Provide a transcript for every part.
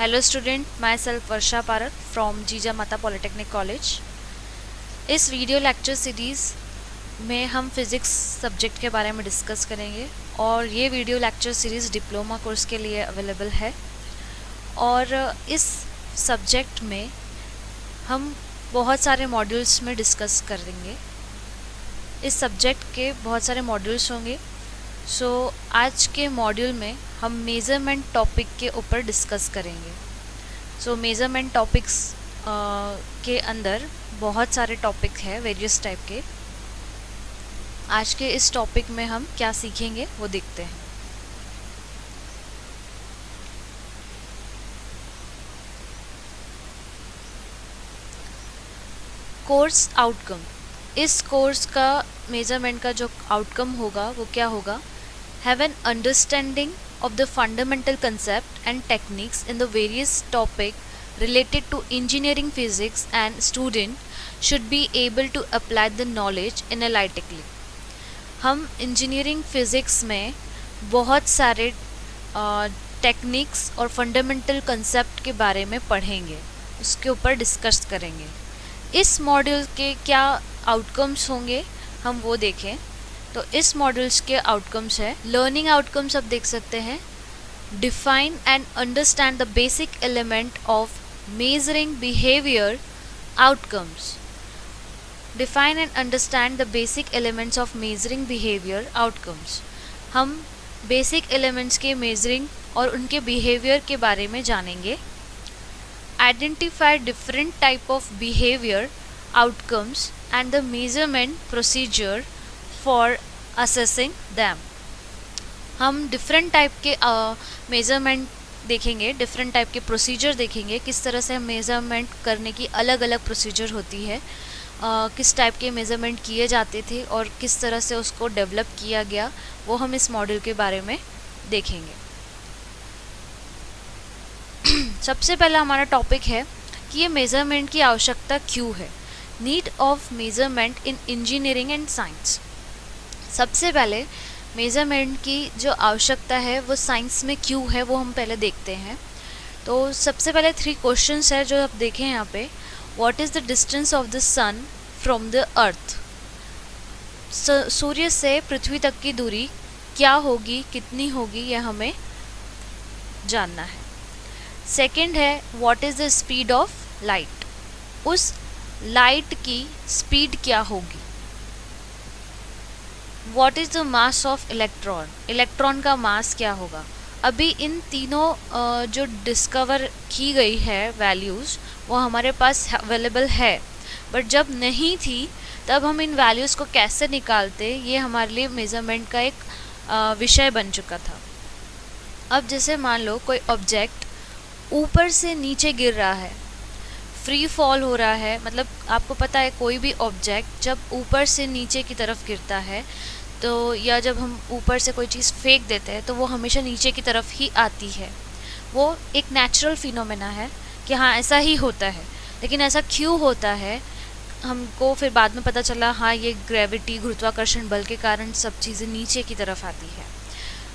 Hello student, myself Varsha Parak from जीजा माता polytechnic college. इस वीडियो लेक्चर सीरीज़ में हम फिज़िक्स सब्जेक्ट के बारे में डिस्कस करेंगे और ये video lecture series diploma course के लिए अवेलेबल है। और इस सब्जेक्ट में हम बहुत सारे मॉड्यूल्स में डिस्कस करेंगे। इस सब्जेक्ट के बहुत सारे मॉड्यूल्स होंगे। आज के मॉड्यूल में हम मेज़रमेंट टॉपिक के ऊपर डिस्कस करेंगे। मेज़रमेंट टॉपिक्स के अंदर बहुत सारे टॉपिक हैं वेरियस टाइप के। आज के इस टॉपिक में हम क्या सीखेंगे वो देखते हैं। कोर्स आउटकम, इस कोर्स का मेज़रमेंट का जो आउटकम होगा वो क्या होगा? Have an understanding of the fundamental concept and techniques in the various topic related to engineering physics, and student should be able to apply the knowledge analytically। हम engineering physics में बहुत सारे टेक्निक्स और fundamental concept के बारे में पढ़ेंगे, उसके ऊपर डिस्कस करेंगे। इस मॉड्यूल के क्या आउटकम्स होंगे हम वो देखें। तो इस मॉड्यूल्स के आउटकम्स है, लर्निंग आउटकम्स आप देख सकते हैं। Define and understand the basic element of measuring behaviour outcomes. Define and understand the basic elements of measuring behaviour outcomes. हम बेसिक एलिमेंट्स के मेजरिंग और उनके बिहेवियर के बारे में जानेंगे। Identify different type of behaviour outcomes and the measurement procedure for assessing them. हम different type के मेज़रमेंट देखेंगे, डिफरेंट टाइप के प्रोसीजर देखेंगे, किस तरह से मेज़रमेंट करने की अलग अलग प्रोसीजर होती है, किस टाइप के मेज़रमेंट किए जाते थे और किस तरह से उसको डेवलप किया गया, वो हम इस मॉड्यूल के बारे में देखेंगे। सबसे पहला हमारा टॉपिक है कि ये मेज़रमेंट की आवश्यकता क्यों है। Need of measurement in engineering and science. सबसे पहले मेज़रमेंट की जो आवश्यकता है वो साइंस में क्यों है वो हम पहले देखते हैं। तो सबसे पहले 3 क्वेश्चंस है जो आप देखें यहाँ पे। What is the distance of the sun from the earth. सूर्य से पृथ्वी तक की दूरी क्या होगी, कितनी होगी, यह हमें जानना है। सेकेंड है what is the speed of light. उस लाइट की स्पीड क्या होगी। What is the mass of electron. Electron का मास क्या होगा। अभी इन तीनों जो डिस्कवर की गई है वैल्यूज़ वो हमारे पास अवेलेबल है, बट जब नहीं थी तब हम इन वैल्यूज़ को कैसे निकालते, ये हमारे लिए मेज़रमेंट का एक विषय बन चुका था। अब जैसे मान लो कोई ऑब्जेक्ट ऊपर से नीचे गिर रहा है, फ्री फॉल हो रहा है, मतलब आपको पता है कोई भी ऑब्जेक्ट जब ऊपर से नीचे की तरफ गिरता है तो या जब हम ऊपर से कोई चीज़ फेंक देते हैं तो वो हमेशा नीचे की तरफ ही आती है। वो एक नेचुरल फिनोमेना है कि हाँ ऐसा ही होता है, लेकिन ऐसा क्यों होता है हमको फिर बाद में पता चला, हाँ ये ग्रेविटी गुरुत्वाकर्षण बल के कारण सब चीज़ें नीचे की तरफ आती है।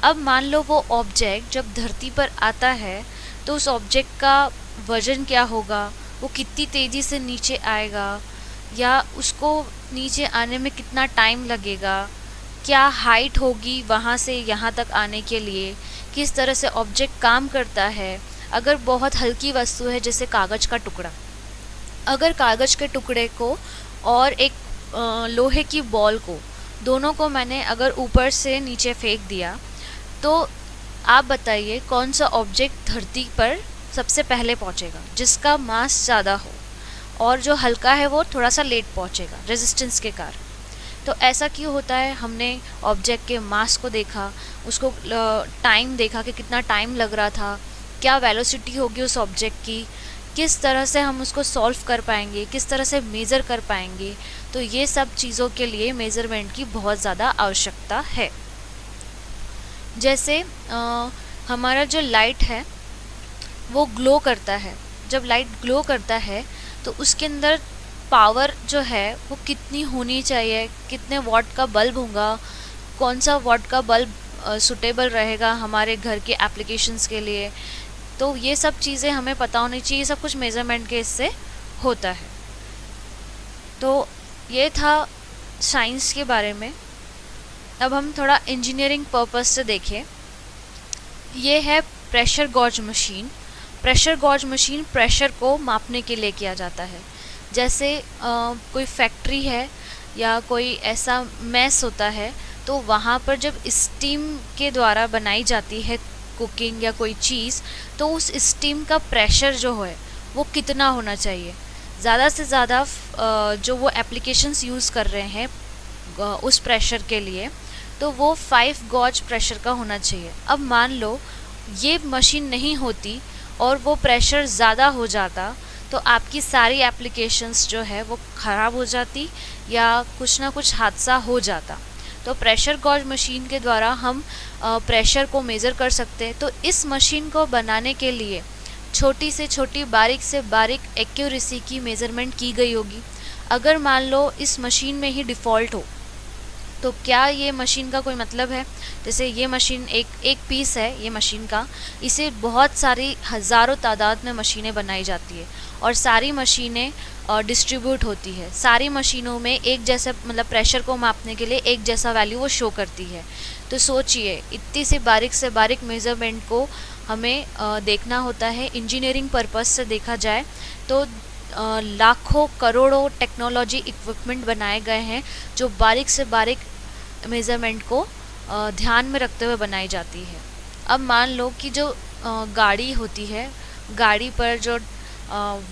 अब मान लो वो ऑब्जेक्ट जब धरती पर आता है तो उस ऑब्जेक्ट का वज़न क्या होगा, वो कितनी तेज़ी से नीचे आएगा, या उसको नीचे आने में कितना टाइम लगेगा, क्या हाइट होगी वहाँ से यहाँ तक आने के लिए, किस तरह से ऑब्जेक्ट काम करता है। अगर बहुत हल्की वस्तु है जैसे कागज़ का टुकड़ा, अगर कागज़ के टुकड़े को और एक लोहे की बॉल को, दोनों को मैंने अगर ऊपर से नीचे फेंक दिया तो आप बताइए कौन सा ऑब्जेक्ट धरती पर सबसे पहले पहुंचेगा, जिसका मास ज़्यादा हो, और जो हल्का है वो थोड़ा सा लेट पहुंचेगा रेजिस्टेंस के कारण। तो ऐसा क्यों होता है, हमने ऑब्जेक्ट के मास को देखा, उसको टाइम देखा कि कितना टाइम लग रहा था, क्या वेलोसिटी होगी उस ऑब्जेक्ट की, किस तरह से हम उसको सॉल्व कर पाएंगे, किस तरह से मेज़र कर पाएंगे। तो ये सब चीज़ों के लिए मेज़रमेंट की बहुत ज़्यादा आवश्यकता है। जैसे हमारा जो लाइट है वो ग्लो करता है, जब लाइट ग्लो करता है तो उसके अंदर पावर जो है वो कितनी होनी चाहिए, कितने वाट का बल्ब होगा, कौन सा वाट का बल्ब सूटेबल रहेगा हमारे घर के एप्लीकेशंस के लिए, तो ये सब चीज़ें हमें पता होनी चाहिए, सब कुछ मेज़रमेंट के इससे होता है। तो ये था साइंस के बारे में। अब हम थोड़ा इंजीनियरिंग पर्पस से देखें। ये है pressure gauge machine. Pressure gauge machine pressure को मापने के लिए किया जाता है। जैसे कोई फैक्ट्री है या कोई ऐसा मैस होता है, तो वहाँ पर जब स्टीम के द्वारा बनाई जाती है कुकिंग या कोई चीज़, तो उस स्टीम का प्रेशर जो है वो कितना होना चाहिए। ज़्यादा से ज़्यादा जो वो एप्लीकेशंस यूज़ कर रहे हैं उस प्रेशर के लिए, तो वो 5 गॉज प्रेशर का होना चाहिए। अब मान लो ये मशीन नहीं होती और वो प्रेशर ज़्यादा हो जाता, तो आपकी सारी एप्लीकेशंस जो है वो ख़राब हो जाती या कुछ ना कुछ हादसा हो जाता। तो प्रेशर गॉज मशीन के द्वारा हम प्रेशर को मेज़र कर सकते हैं। तो इस मशीन को बनाने के लिए छोटी से छोटी बारीक से बारीक एक्यूरेसी की मेज़रमेंट की गई होगी। अगर मान लो इस मशीन में ही डिफ़ॉल्ट हो, तो क्या ये मशीन का कोई मतलब है? जैसे ये मशीन एक पीस है ये मशीन का, इसे बहुत सारी हज़ारों तादाद में मशीनें बनाई जाती है और सारी मशीनें डिस्ट्रीब्यूट होती है। सारी मशीनों में एक जैसा मतलब प्रेशर को मापने के लिए एक जैसा वैल्यू वो शो करती है। तो सोचिए इतनी से बारीक मेज़रमेंट को हमें देखना होता है। इंजीनियरिंग पर्पस से देखा जाए तो लाखों करोड़ों टेक्नोलॉजी इक्विपमेंट बनाए गए हैं जो बारीक से बारीक मेज़रमेंट को ध्यान में रखते हुए बनाई जाती है। अब मान लो कि जो गाड़ी होती है, गाड़ी पर जो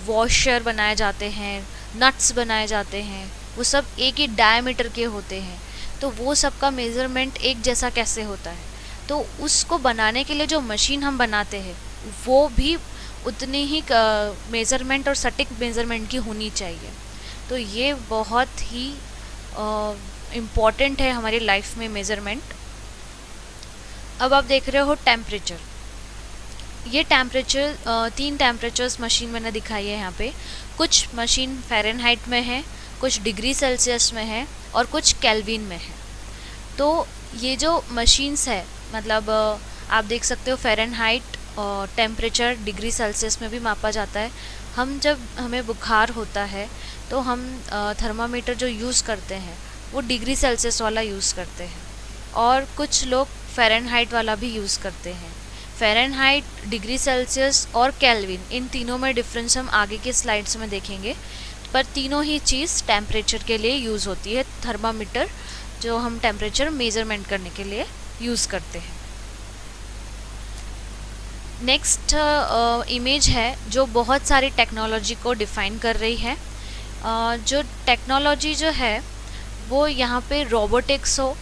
वॉशर बनाए जाते हैं, नट्स बनाए जाते हैं, वो सब एक ही डायमीटर के होते हैं। तो वो सब का मेज़रमेंट एक जैसा कैसे होता है? तो उसको बनाने के लिए जो मशीन हम बनाते हैं वो भी उतनी ही मेज़रमेंट और सटीक मेज़रमेंट की होनी चाहिए। तो ये बहुत ही इम्पॉर्टेंट है हमारी लाइफ में मेज़रमेंट। अब आप देख रहे हो टेम्परेचर। ये टेम्परेचर 3 टेम्परेचर्स मशीन मैंने दिखाई है यहाँ पे। कुछ मशीन फ़ारेनहाइट में है, कुछ डिग्री सेल्सियस में है और कुछ केल्विन में है। तो ये जो मशीन्स है मतलब आप देख सकते हो फ़ारेनहाइट टेम्परेचर डिग्री सेल्सियस में भी मापा जाता है। जब हमें बुखार होता है तो हम थर्मामीटर जो यूज़ करते हैं वो डिग्री सेल्सियस वाला यूज़ करते हैं और कुछ लोग फ़ारेनहाइट वाला भी यूज़ करते हैं। फ़ारेनहाइट, डिग्री सेल्सियस और केल्विन, इन तीनों में डिफरेंस हम आगे के स्लाइड्स में देखेंगे, पर तीनों ही चीज़ टेम्परेचर के लिए यूज़ होती है। थर्मामीटर जो हम टेम्परेचर मेज़रमेंट करने के लिए यूज़ करते हैं। नेक्स्ट इमेज है जो बहुत सारी टेक्नोलॉजी को डिफ़ाइन कर रही है। जो टेक्नोलॉजी जो है वो यहाँ पे रोबोटिक्स हो,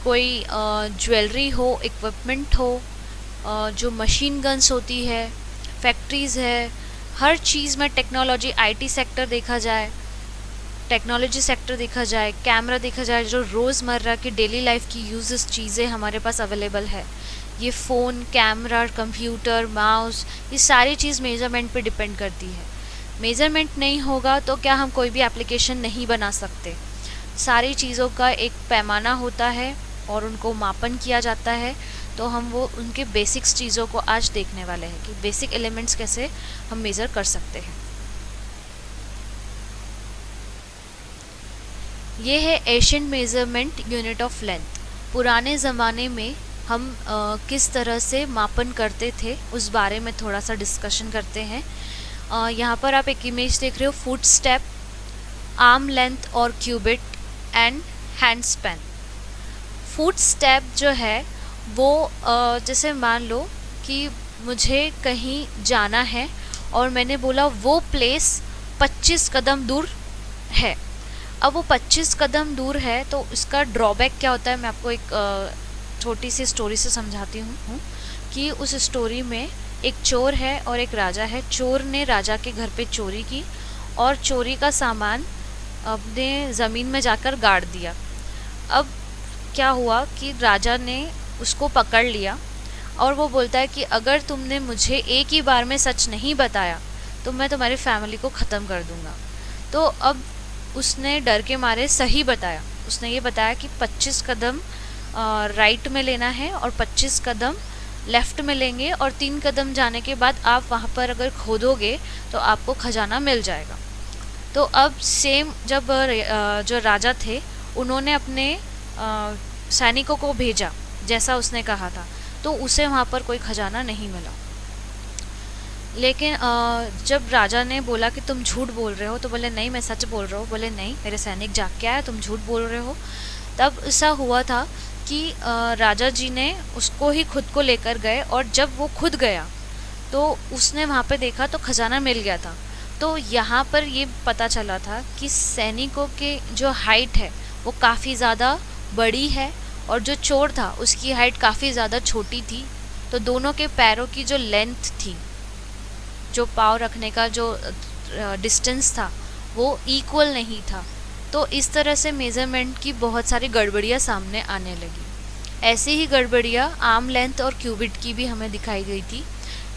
कोई ज्वेलरी हो, इक्विपमेंट हो, जो मशीन गन्स होती है, फैक्ट्रीज़ है, हर चीज़ में टेक्नोलॉजी। आईटी सेक्टर देखा जाए, टेक्नोलॉजी सेक्टर देखा जाए, कैमरा देखा जाए, जो रोज़मर्रा की डेली लाइफ की यूजेस चीज़ें हमारे पास अवेलेबल है, ये फ़ोन, कैमरा, कंप्यूटर, माउस, ये सारी चीज़ मेज़रमेंट पे डिपेंड करती है। मेज़रमेंट नहीं होगा तो क्या हम कोई भी एप्लीकेशन नहीं बना सकते। सारी चीज़ों का एक पैमाना होता है और उनको मापन किया जाता है। तो हम वो उनके बेसिक्स चीज़ों को आज देखने वाले हैं कि बेसिक एलिमेंट्स कैसे हम मेज़र कर सकते हैं। ये है Asian measurement unit of length. पुराने ज़माने में हम किस तरह से मापन करते थे उस बारे में थोड़ा सा डिस्कशन करते हैं। यहाँ पर आप एक इमेज देख रहे हो, फुट स्टेप, आर्म लेंथ और cubit and hand span. Foot step जो है वो जैसे मान लो कि मुझे कहीं जाना है और मैंने बोला वो प्लेस 25 कदम दूर है। अब वो 25 कदम दूर है तो उसका ड्रॉबैक क्या होता है, मैं आपको एक छोटी सी स्टोरी से समझाती हूँ कि उस स्टोरी में एक चोर है और एक राजा है। चोर ने राजा के घर पे चोरी की और चोरी का सामान अपने ज़मीन में जाकर गाड़ दिया। अब क्या हुआ कि राजा ने उसको पकड़ लिया और वो बोलता है कि अगर तुमने मुझे एक ही बार में सच नहीं बताया तो मैं तुम्हारी फैमिली को ख़त्म कर दूँगा। तो अब उसने डर के मारे सही बताया। उसने ये बताया कि 25 कदम राइट में लेना है और 25 कदम लेफ़्ट में लेंगे और 3 कदम जाने के बाद आप वहाँ पर अगर खोदोगे तो आपको खजाना मिल जाएगा। तो अब सेम जब जो राजा थे उन्होंने अपने सैनिकों को भेजा जैसा उसने कहा था, तो उसे वहाँ पर कोई खजाना नहीं मिला। लेकिन जब राजा ने बोला कि तुम झूठ बोल रहे हो, तो बोले नहीं मैं सच बोल रहा हूँ। बोले नहीं, मेरे सैनिक जाग के आए, तुम झूठ बोल रहे हो। तब ऐसा हुआ था कि राजा जी ने उसको ही खुद को लेकर गए, और जब वो खुद गया तो उसने वहाँ पे देखा तो खजाना मिल गया था। तो यहाँ पर ये पता चला था कि सैनिकों के जो हाइट है वो काफ़ी ज़्यादा बड़ी है, और जो चोर था उसकी हाइट काफ़ी ज़्यादा छोटी थी। तो दोनों के पैरों की जो लेंथ थी, जो पाँव रखने का जो डिस्टेंस था, वो इक्वल नहीं था। तो इस तरह से मेज़रमेंट की बहुत सारी गड़बड़ियाँ सामने आने लगी। ऐसी ही गड़बड़ियाँ आर्म लेंथ और क्यूबिट की भी हमें दिखाई गई थी।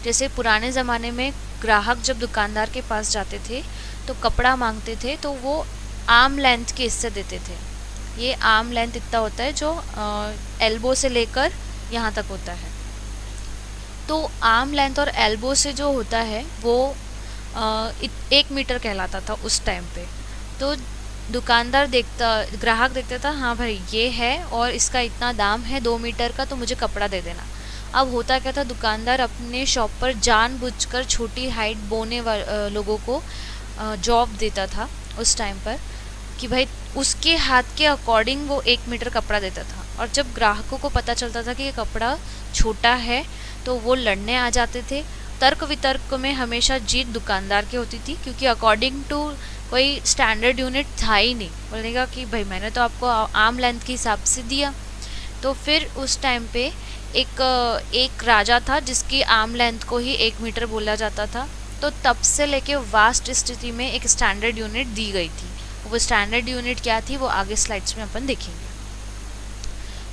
जैसे पुराने ज़माने में ग्राहक जब दुकानदार के पास जाते थे तो कपड़ा मांगते थे, तो वो आर्म लेंथ के हिस्से देते थे। ये आर्म लेंथ इतना होता है जो एल्बो से लेकर यहाँ तक होता है। तो आर्म लेंथ और एल्बो से जो होता है वो 1 मीटर कहलाता था उस टाइम पे। तो दुकानदार ग्राहक देखता था, हाँ भाई ये है और इसका इतना दाम है 2 मीटर का, तो मुझे कपड़ा दे देना। अब होता क्या था, दुकानदार अपने शॉप पर जानबूझकर छोटी हाइट बोने लोगों को जॉब देता था उस टाइम पर, कि भाई उसके हाथ के अकॉर्डिंग वो 1 मीटर कपड़ा देता था। और जब ग्राहकों को पता चलता था कि ये कपड़ा छोटा है तो वो लड़ने आ जाते थे। तर्क वितर्क में हमेशा जीत दुकानदार की होती थी, क्योंकि अकॉर्डिंग टू कोई स्टैंडर्ड यूनिट था ही नहीं। बोलेगा कि भाई मैंने तो आपको आर्म लेंथ के हिसाब से दिया। तो फिर उस टाइम पे एक राजा था जिसकी आर्म लेंथ को ही 1 मीटर बोला जाता था। तो तब से लेके वास्ट स्थिति में एक स्टैंडर्ड यूनिट दी गई थी। वो स्टैंडर्ड यूनिट क्या थी वो आगे स्लाइड्स में अपन देखेंगे।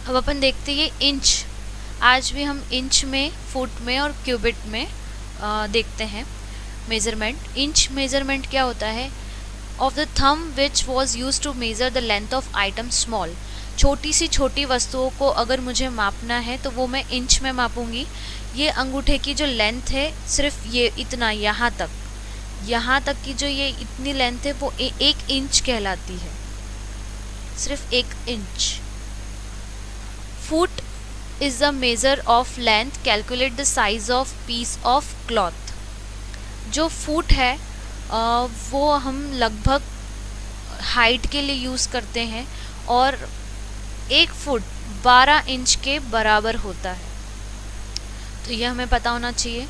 अब अपन देखते हैं इंच। आज भी हम इंच में, फुट में और क्यूबिट में देखते हैं मेज़रमेंट। इंच मेज़रमेंट क्या होता है? Of the thumb which was use to measure the length of item small. छोटी सी छोटी वस्तुओं को अगर मुझे मापना है तो वो मैं इंच में मापूंगी। ये अंगूठे की जो लेंथ है सिर्फ ये इतना, यहाँ तक की जो ये इतनी लेंथ है वो 1 इंच कहलाती है, सिर्फ 1 inch. Foot is the measure of length, calculate the size of piece of cloth। जो फुट है वो हम लगभग हाइट के लिए यूज़ करते हैं, और 1 फुट 12 इंच के बराबर होता है। तो ये हमें पता होना चाहिए।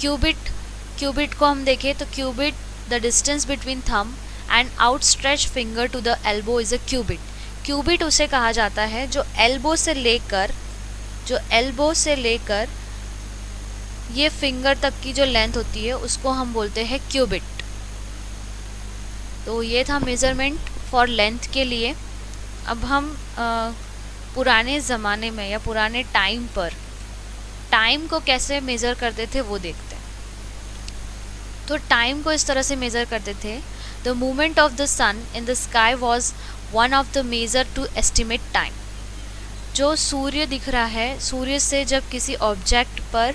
क्यूबिट को हम देखें तो cubit, the distance between thumb and outstretch finger to the elbow is a cubit. Cubit उसे कहा जाता है जो एल्बो से लेकर ये फिंगर तक की जो लेंथ होती है उसको हम बोलते हैं क्यूबिट। तो ये था मेज़रमेंट फॉर लेंथ के लिए। अब हम पुराने ज़माने में या पुराने टाइम पर टाइम को कैसे मेज़र करते थे वो देखते हैं। तो टाइम को इस तरह से मेज़र करते थे। The movement of the sun in the sky was one of the major to estimate time. जो सूर्य दिख रहा है, सूर्य से जब किसी ऑब्जेक्ट पर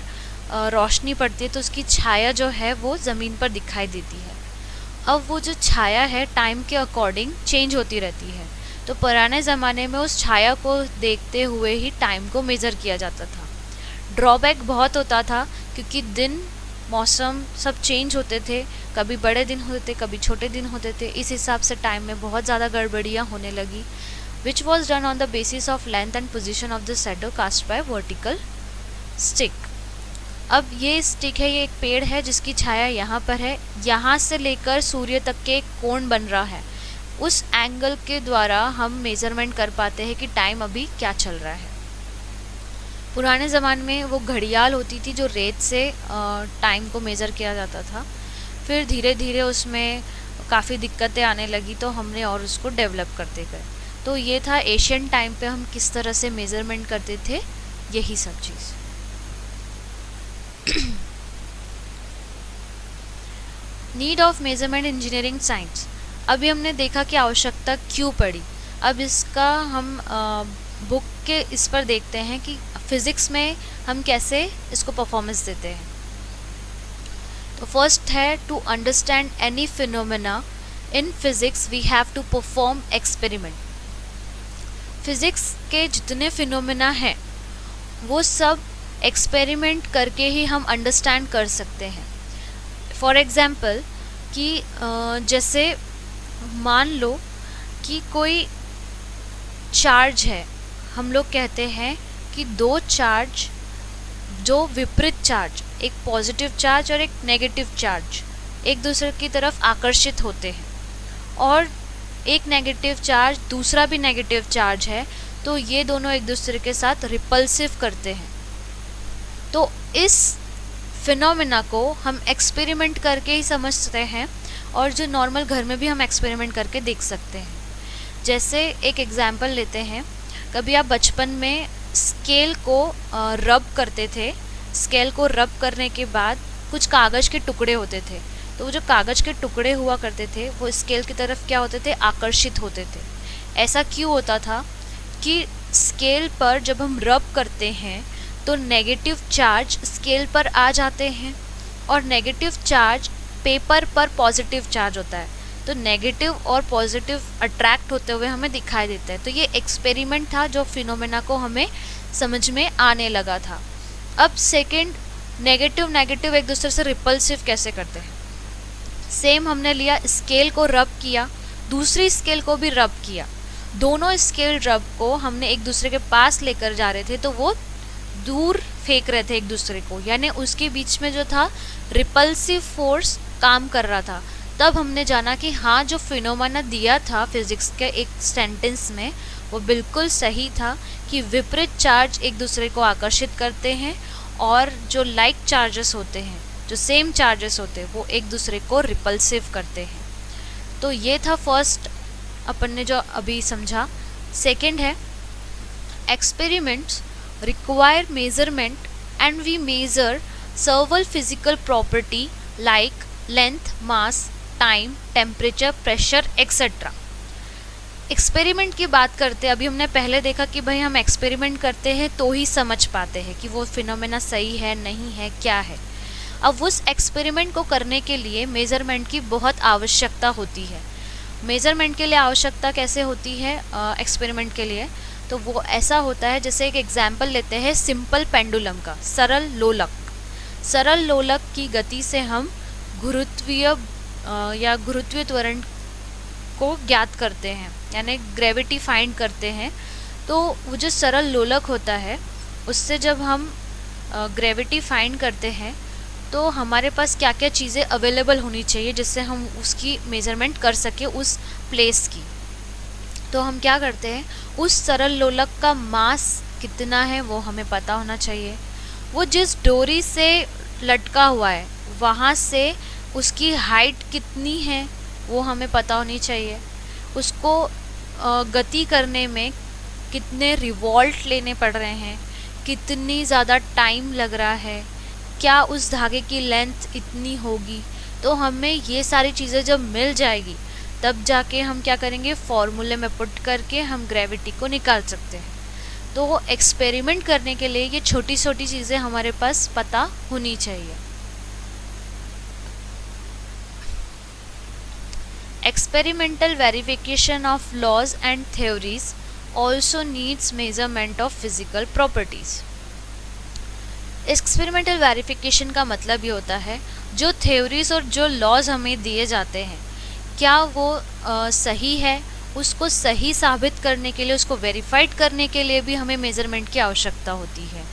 रोशनी पड़ती है तो उसकी छाया जो है वो ज़मीन पर दिखाई देती है। अब वो जो छाया है टाइम के अकॉर्डिंग चेंज होती रहती है। तो पुराने ज़माने में उस छाया को देखते हुए ही टाइम को मेज़र किया जाता था। ड्रॉबैक बहुत होता था क्योंकि दिन, मौसम सब चेंज होते थे, कभी बड़े दिन होते थे, कभी छोटे दिन होते थे। इस हिसाब से टाइम में बहुत ज़्यादा गड़बड़ियाँ होने लगी, which was done on the basis of length and position of the shadow cast by vertical stick। अब ये स्टिक है, ये एक पेड़ है जिसकी छाया यहाँ पर है, यहाँ से लेकर सूर्य तक के एक कोण बन रहा है। उस एंगल के द्वारा हम मेज़रमेंट कर पाते हैं कि टाइम अभी क्या चल रहा है। पुराने ज़माने में वो घड़ियाल होती थी जो रेत से टाइम को मेज़र किया जाता था। फिर धीरे धीरे उसमें काफ़ी दिक्कतें आने लगी तो हमने और उसको डेवलप करते गए। तो ये था एशियन टाइम पे हम किस तरह से मेज़रमेंट करते थे, यही सब चीज़। Need of measurement engineering science. अभी हमने देखा कि आवश्यकता क्यों पड़ी। अब इसका हम बुक के इस पर देखते हैं कि फिज़िक्स में हम कैसे इसको परफॉर्मेंस देते हैं। तो फर्स्ट है, to understand any phenomena in physics we have to perform experiment. Physics के जितने फिनोमेना हैं वो सब एक्सपेरिमेंट करके ही हम अंडरस्टैंड कर सकते हैं। फॉर एग्ज़ाम्पल कि जैसे मान लो कि कोई चार्ज है, हम लोग कहते हैं कि दो चार्ज, जो विपरीत चार्ज, एक पॉजिटिव चार्ज और एक नेगेटिव चार्ज, एक दूसरे की तरफ आकर्षित होते हैं, और एक नेगेटिव चार्ज दूसरा भी नेगेटिव चार्ज है, तो ये दोनों एक दूसरे के साथ रिपल्सिव करते हैं। तो इस फिनोमेना को हम एक्सपेरिमेंट करके ही समझते हैं, और जो नॉर्मल घर में भी हम एक्सपेरिमेंट करके देख सकते हैं। जैसे एक एग्जांपल लेते हैं, कभी आप बचपन में स्केल को रब करते थे, स्केल को रब करने के बाद कुछ कागज़ के टुकड़े होते थे, तो वो जो कागज़ के टुकड़े हुआ करते थे वो स्केल की तरफ क्या होते थे, आकर्षित होते थे। ऐसा क्यों होता था कि स्केल पर जब हम रब करते हैं तो नेगेटिव चार्ज स्केल पर आ जाते हैं, और नेगेटिव चार्ज पेपर पर पॉजिटिव चार्ज होता है, तो नेगेटिव और पॉजिटिव अट्रैक्ट होते हुए हमें दिखाई देता है। तो ये एक्सपेरिमेंट था जो फिनोमेना को हमें समझ में आने लगा था। अब सेकंड, नेगेटिव नेगेटिव एक दूसरे से रिपल्सिव कैसे करते हैं। सेम हमने लिया, स्केल को रब किया, दूसरी स्केल को भी रब किया, दोनों स्केल रब को हमने एक दूसरे के पास लेकर जा रहे थे, तो वो दूर फेंक रहे थे एक दूसरे को, यानी उसके बीच में जो था रिपल्सिव फोर्स काम कर रहा था। तब हमने जाना कि हाँ, जो फिनोमेना दिया था फिज़िक्स के एक सेंटेंस में वो बिल्कुल सही था कि विपरीत चार्ज एक दूसरे को आकर्षित करते हैं, और जो लाइक चार्जेस होते हैं, जो सेम चार्जेस होते हैं, वो एक दूसरे को रिपल्सिव करते हैं। तो ये था फर्स्ट अपन ने जो अभी समझा। सेकंड है, experiments require measurement and we measure several physical property like length, mass, time, temperature, pressure etc. Experiment की बात करते हैं, अभी हमने पहले देखा कि भाई हम एक्सपेरिमेंट करते हैं तो ही समझ पाते हैं कि वो फिनोमेना सही है नहीं है क्या है। अब उस एक्सपेरिमेंट को करने के लिए मेज़रमेंट की बहुत आवश्यकता होती है। मेज़रमेंट के लिए आवश्यकता कैसे होती है एक्सपेरिमेंट के लिए, तो वो ऐसा होता है, जैसे एक एग्जाम्पल लेते हैं सिंपल पेंडुलम का, सरल लोलक। सरल लोलक की गति से हम गुरुत्वीय या गुरुत्वीय त्वरण को ज्ञात करते हैं, यानी ग्रेविटी फाइंड करते हैं। तो वो जो सरल लोलक होता है उससे जब हम ग्रेविटी फाइंड करते हैं तो हमारे पास क्या क्या चीज़ें अवेलेबल होनी चाहिए जिससे हम उसकी मेज़रमेंट कर सके उस प्लेस की। तो हम क्या करते हैं, उस सरल लोलक का मास कितना है वो हमें पता होना चाहिए। वो जिस डोरी से लटका हुआ है वहाँ से उसकी हाइट कितनी है वो हमें पता होनी चाहिए। उसको गति करने में कितने रिवॉल्ट लेने पड़ रहे हैं, कितनी ज़्यादा टाइम लग रहा है, क्या उस धागे की लेंथ इतनी होगी। तो हमें ये सारी चीज़ें जब मिल जाएगी तब जाके हम क्या करेंगे, फॉर्मूले में पुट करके हम ग्रेविटी को निकाल सकते हैं। तो एक्सपेरिमेंट करने के लिए ये छोटी छोटी चीज़ें हमारे पास पता होनी चाहिए। Experimental verification of laws and theories also needs measurement of physical properties. Experimental verification का मतलब ये होता है जो थ्योरीज और जो लॉज हमें दिए जाते हैं क्या वो सही है, उसको सही साबित करने के लिए, उसको वेरीफाइड करने के लिए भी हमें मेज़रमेंट की आवश्यकता होती है।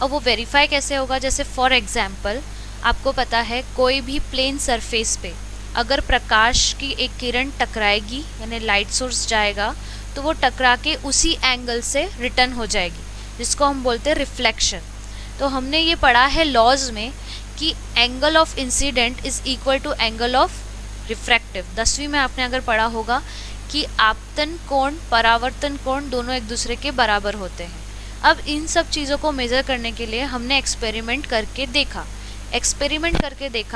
अब वो वेरीफाई कैसे होगा, जैसे फॉर एग्जांपल आपको पता है कोई भी प्लेन सरफेस पे अगर प्रकाश की एक किरण टकराएगी यानी लाइट सोर्स जाएगा तो वो टकरा के उसी एंगल से रिटर्न हो जाएगी, जिसको हम बोलते हैं रिफ्लेक्शन। तो हमने ये पढ़ा है लॉज में कि angle of incident is equal to angle of refractive. 10वीं में आपने अगर पढ़ा होगा कि आपतन कोण परावर्तन कोण दोनों एक दूसरे के बराबर होते हैं। अब इन सब चीज़ों को मेज़र करने के लिए हमने एक्सपेरिमेंट करके देखा,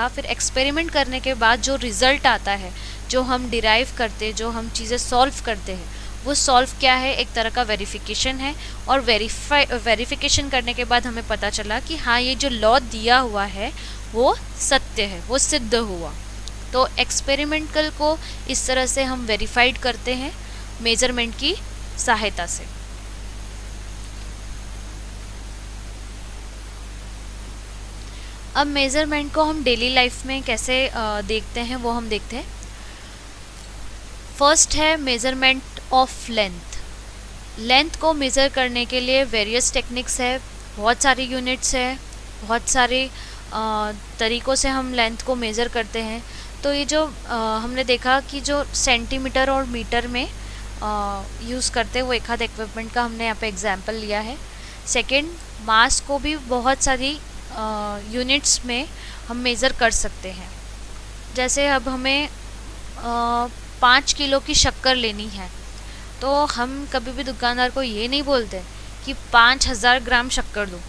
फिर एक्सपेरिमेंट करने के बाद जो रिज़ल्ट आता है, जो हम डिराइव करते, जो हम चीज़ें सॉल्व करते हैं, वो सॉल्व क्या है, एक तरह का वेरिफिकेशन है। और वेरिफिकेशन करने के बाद हमें पता चला कि हाँ ये जो लॉ दिया हुआ है वो सत्य है, वो सिद्ध हुआ। तो एक्सपेरिमेंटल को इस तरह से हम वेरीफाइड करते हैं मेजरमेंट की सहायता से। अब मेजरमेंट को हम डेली लाइफ में कैसे देखते हैं वो हम देखते हैं। फर्स्ट है मेजरमेंट ऑफ लेंथ। लेंथ को मेज़र करने के लिए वेरियस टेक्निक्स है, बहुत सारी यूनिट्स है, बहुत सारे तरीक़ों से हम लेंथ को मेज़र करते हैं। तो ये जो हमने देखा कि जो सेंटीमीटर और मीटर में यूज़ करते हैं वो एक आध इक्विपमेंट का हमने यहाँ पे एग्जांपल लिया है। सेकंड, मास को भी बहुत सारी यूनिट्स में हम मेज़र कर सकते हैं। जैसे अब हमें 5 किलो की शक्कर लेनी है तो हम कभी भी दुकानदार को ये नहीं बोलते कि 5000 ग्राम शक्कर दो,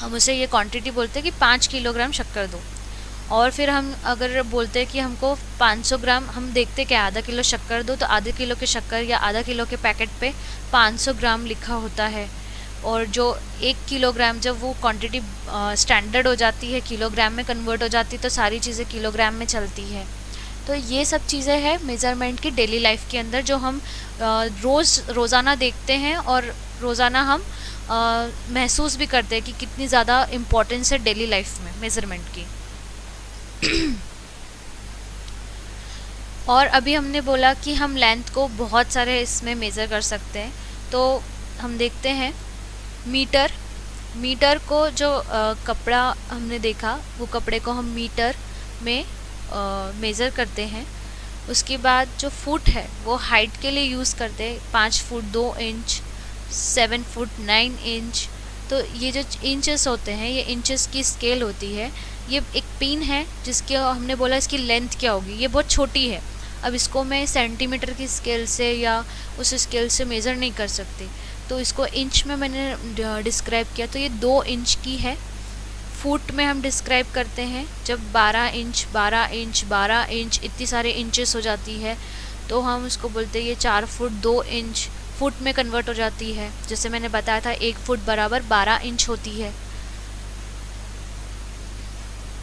हम उसे ये क्वांटिटी बोलते हैं कि 5 किलोग्राम शक्कर दो। और फिर हम अगर बोलते हैं कि हमको 500 ग्राम, हम देखते कि आधा किलो शक्कर दो, तो आधे किलो के शक्कर या आधा किलो के पैकेट पे 500 ग्राम लिखा होता है। और जो 1 किलोग्राम जब वो क्वांटिटी स्टैंडर्ड हो जाती है, किलोग्राम में कन्वर्ट हो जाती है, तो सारी चीज़ें किलोग्राम में चलती है। तो ये सब चीज़ें हैं मेज़रमेंट की डेली लाइफ के अंदर, जो हम रोज़ाना देखते हैं और रोज़ाना हम महसूस भी करते हैं कि कितनी ज़्यादा इम्पोर्टेंस है डेली लाइफ में मेज़रमेंट की। और अभी हमने बोला कि हम लेंथ को बहुत सारे इसमें मेज़र कर सकते हैं, तो हम देखते हैं मीटर। मीटर को जो कपड़ा हमने देखा, वो कपड़े को हम मीटर में मेज़र करते हैं। उसके बाद जो फुट है वो हाइट के लिए यूज़ करते हैं, 5 फुट 2 इंच, 7 फुट 9 इंच। तो ये जो इंचेस होते हैं, ये इंचेस की स्केल होती है। ये एक पिन है जिसके हमने बोला इसकी लेंथ क्या होगी, ये बहुत छोटी है। अब इसको मैं सेंटीमीटर की स्केल से या उस स्केल से मेज़र नहीं कर सकती, तो इसको इंच में मैंने डिस्क्राइब किया, तो ये 2 इंच की है। फुट में हम डिस्क्राइब करते हैं जब 12 इंच 12 इंच 12 इंच इतनी सारे इंचेस हो जाती है, तो हम उसको बोलते हैं ये 4 फुट 2 इंच फुट में कन्वर्ट हो जाती है। जैसे मैंने बताया था 1 फुट बराबर 12 इंच होती है।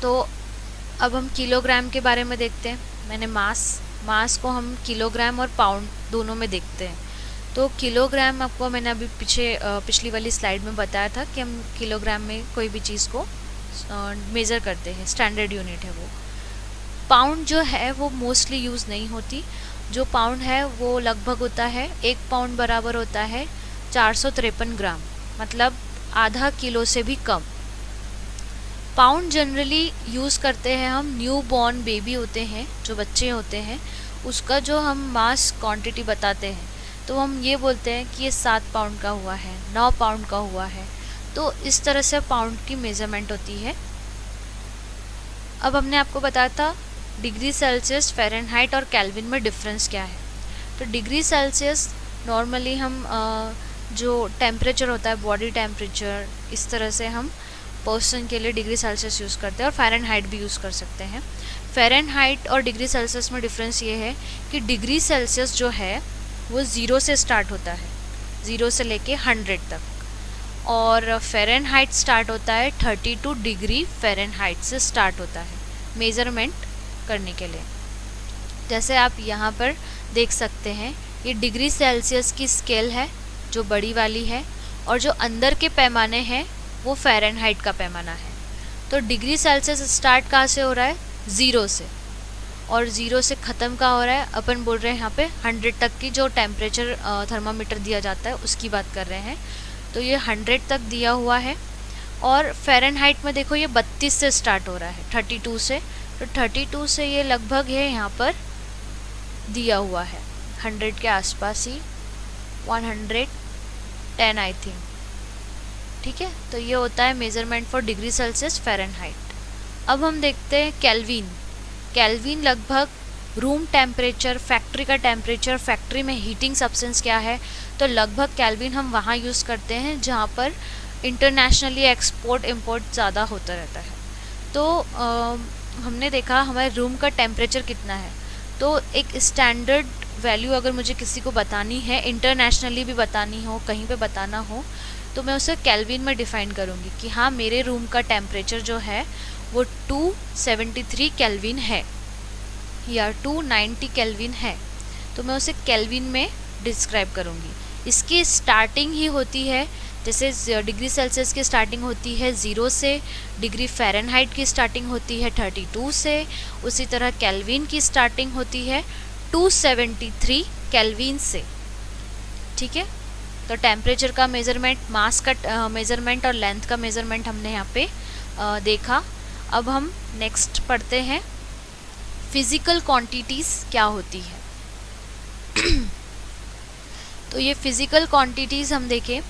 तो अब हम किलोग्राम के बारे में देखते हैं। मैंने मास को हम किलोग्राम और पाउंड दोनों में देखते हैं। तो किलोग्राम आपको मैंने अभी पिछली वाली स्लाइड में बताया था कि हम किलोग्राम में कोई भी चीज़ को मेज़र करते हैं, स्टैंडर्ड यूनिट है वो। पाउंड जो है वो मोस्टली यूज़ नहीं होती। जो पाउंड है वो लगभग होता है 1 पाउंड बराबर होता है 453 ग्राम, मतलब आधा किलो से भी कम। पाउंड जनरली यूज़ करते हैं हम न्यू बॉर्न बेबी होते हैं, जो बच्चे होते हैं, उसका जो हम मास क्वांटिटी बताते हैं, तो हम ये बोलते हैं कि ये 7 पाउंड का हुआ है, 9 पाउंड का हुआ है। तो इस तरह से पाउंड की मेज़रमेंट होती है। अब हमने आपको बताया था डिग्री सेल्सियस, फ़ारेनहाइट और केल्विन में डिफरेंस क्या है। तो डिग्री सेल्सियस नॉर्मली हम जो टेम्परेचर होता है, बॉडी टेम्परेचर, इस तरह से हम पर्सन के लिए डिग्री सेल्सियस यूज़ करते हैं, और फ़ारेनहाइट भी यूज़ कर सकते हैं। फ़ारेनहाइट और डिग्री सेल्सियस में डिफरेंस ये है कि डिग्री सेल्सियस जो है वो 0 से स्टार्ट होता है, 0 से लेके 100 तक, और फ़ारेनहाइट स्टार्ट होता है 32 डिग्री फ़ारेनहाइट से स्टार्ट होता है मेज़रमेंट करने के लिए। जैसे आप यहाँ पर देख सकते हैं, ये डिग्री सेल्सियस की स्केल है जो बड़ी वाली है, और जो अंदर के पैमाने हैं वो फ़ारेनहाइट का पैमाना है। तो डिग्री सेल्सियस स्टार्ट कहाँ से हो रहा है, 0 से, और 0 से ख़त्म कहाँ हो रहा है, अपन बोल रहे हैं यहाँ पे 100 तक की जो टेम्परेचर थर्मामीटर दिया जाता है उसकी बात कर रहे हैं। तो ये 100 तक दिया हुआ है। और फ़ारेनहाइट में देखो ये 32 से स्टार्ट हो रहा है, 32 से। तो 32 से ये लगभग है यहाँ पर दिया हुआ है 100 के आसपास ही, 110 आई थिंक, ठीक है। तो ये होता है measurement for degree Celsius Fahrenheit. अब हम देखते हैं केल्विन। केल्विन लगभग रूम टेम्परेचर, फैक्ट्री का टेम्परेचर, फैक्ट्री में हीटिंग सब्सटेंस क्या है, तो लगभग केल्विन हम वहाँ यूज़ करते हैं जहाँ पर इंटरनेशनली एक्सपोर्ट इंपोर्ट ज़्यादा होता रहता है। तो हमने देखा हमारे रूम का टेम्परेचर कितना है, तो एक स्टैंडर्ड वैल्यू अगर मुझे किसी को बतानी है, इंटरनेशनली भी बतानी हो, कहीं पे बताना हो, तो मैं उसे केल्विन में डिफ़ाइन करूँगी कि हाँ मेरे रूम का टेम्परेचर जो है वो 273 केल्विन है या 290 केल्विन है, तो मैं उसे केल्विन में डिस्क्राइब करूँगी। इसकी स्टार्टिंग ही होती है, जैसे डिग्री सेल्सियस की स्टार्टिंग होती है 0 से, डिग्री फ़ारेनहाइट की स्टार्टिंग होती है 32 से, उसी तरह केल्विन की स्टार्टिंग होती है 273 केल्विन से। ठीक है, तो टेम्परेचर का मेज़रमेंट, मास का मेज़रमेंट और लेंथ का मेज़रमेंट हमने यहाँ पे देखा। अब हम नेक्स्ट पढ़ते हैं फिज़िकल क्वांटिटीज़ क्या होती है। तो ये फिज़िकल क्वांटिटीज़ हम देखें,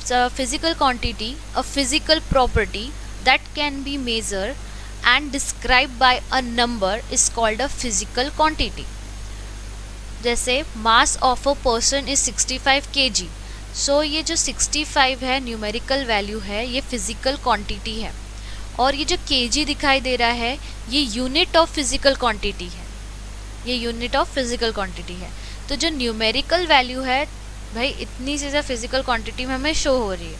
physical quantity a physical property that can be measure and describe by a number is called a physical quantity. जैसे mass of a person is 65 kg, so ये जो 65 है न्यूमेरिकल वैल्यू है, ये फिज़िकल क्वांटिटी है। और ये जो kg दिखाई दे रहा है ये यूनिट ऑफ फिज़िकल क्वांटिटी है, ये यूनिट ऑफ फिज़िकल क्वांटिटी है। तो जो न्यूमेरिकल वैल्यू है भाई इतनी ज़्यादा फिज़िकल क्वांटिटी में हमें शो हो रही है,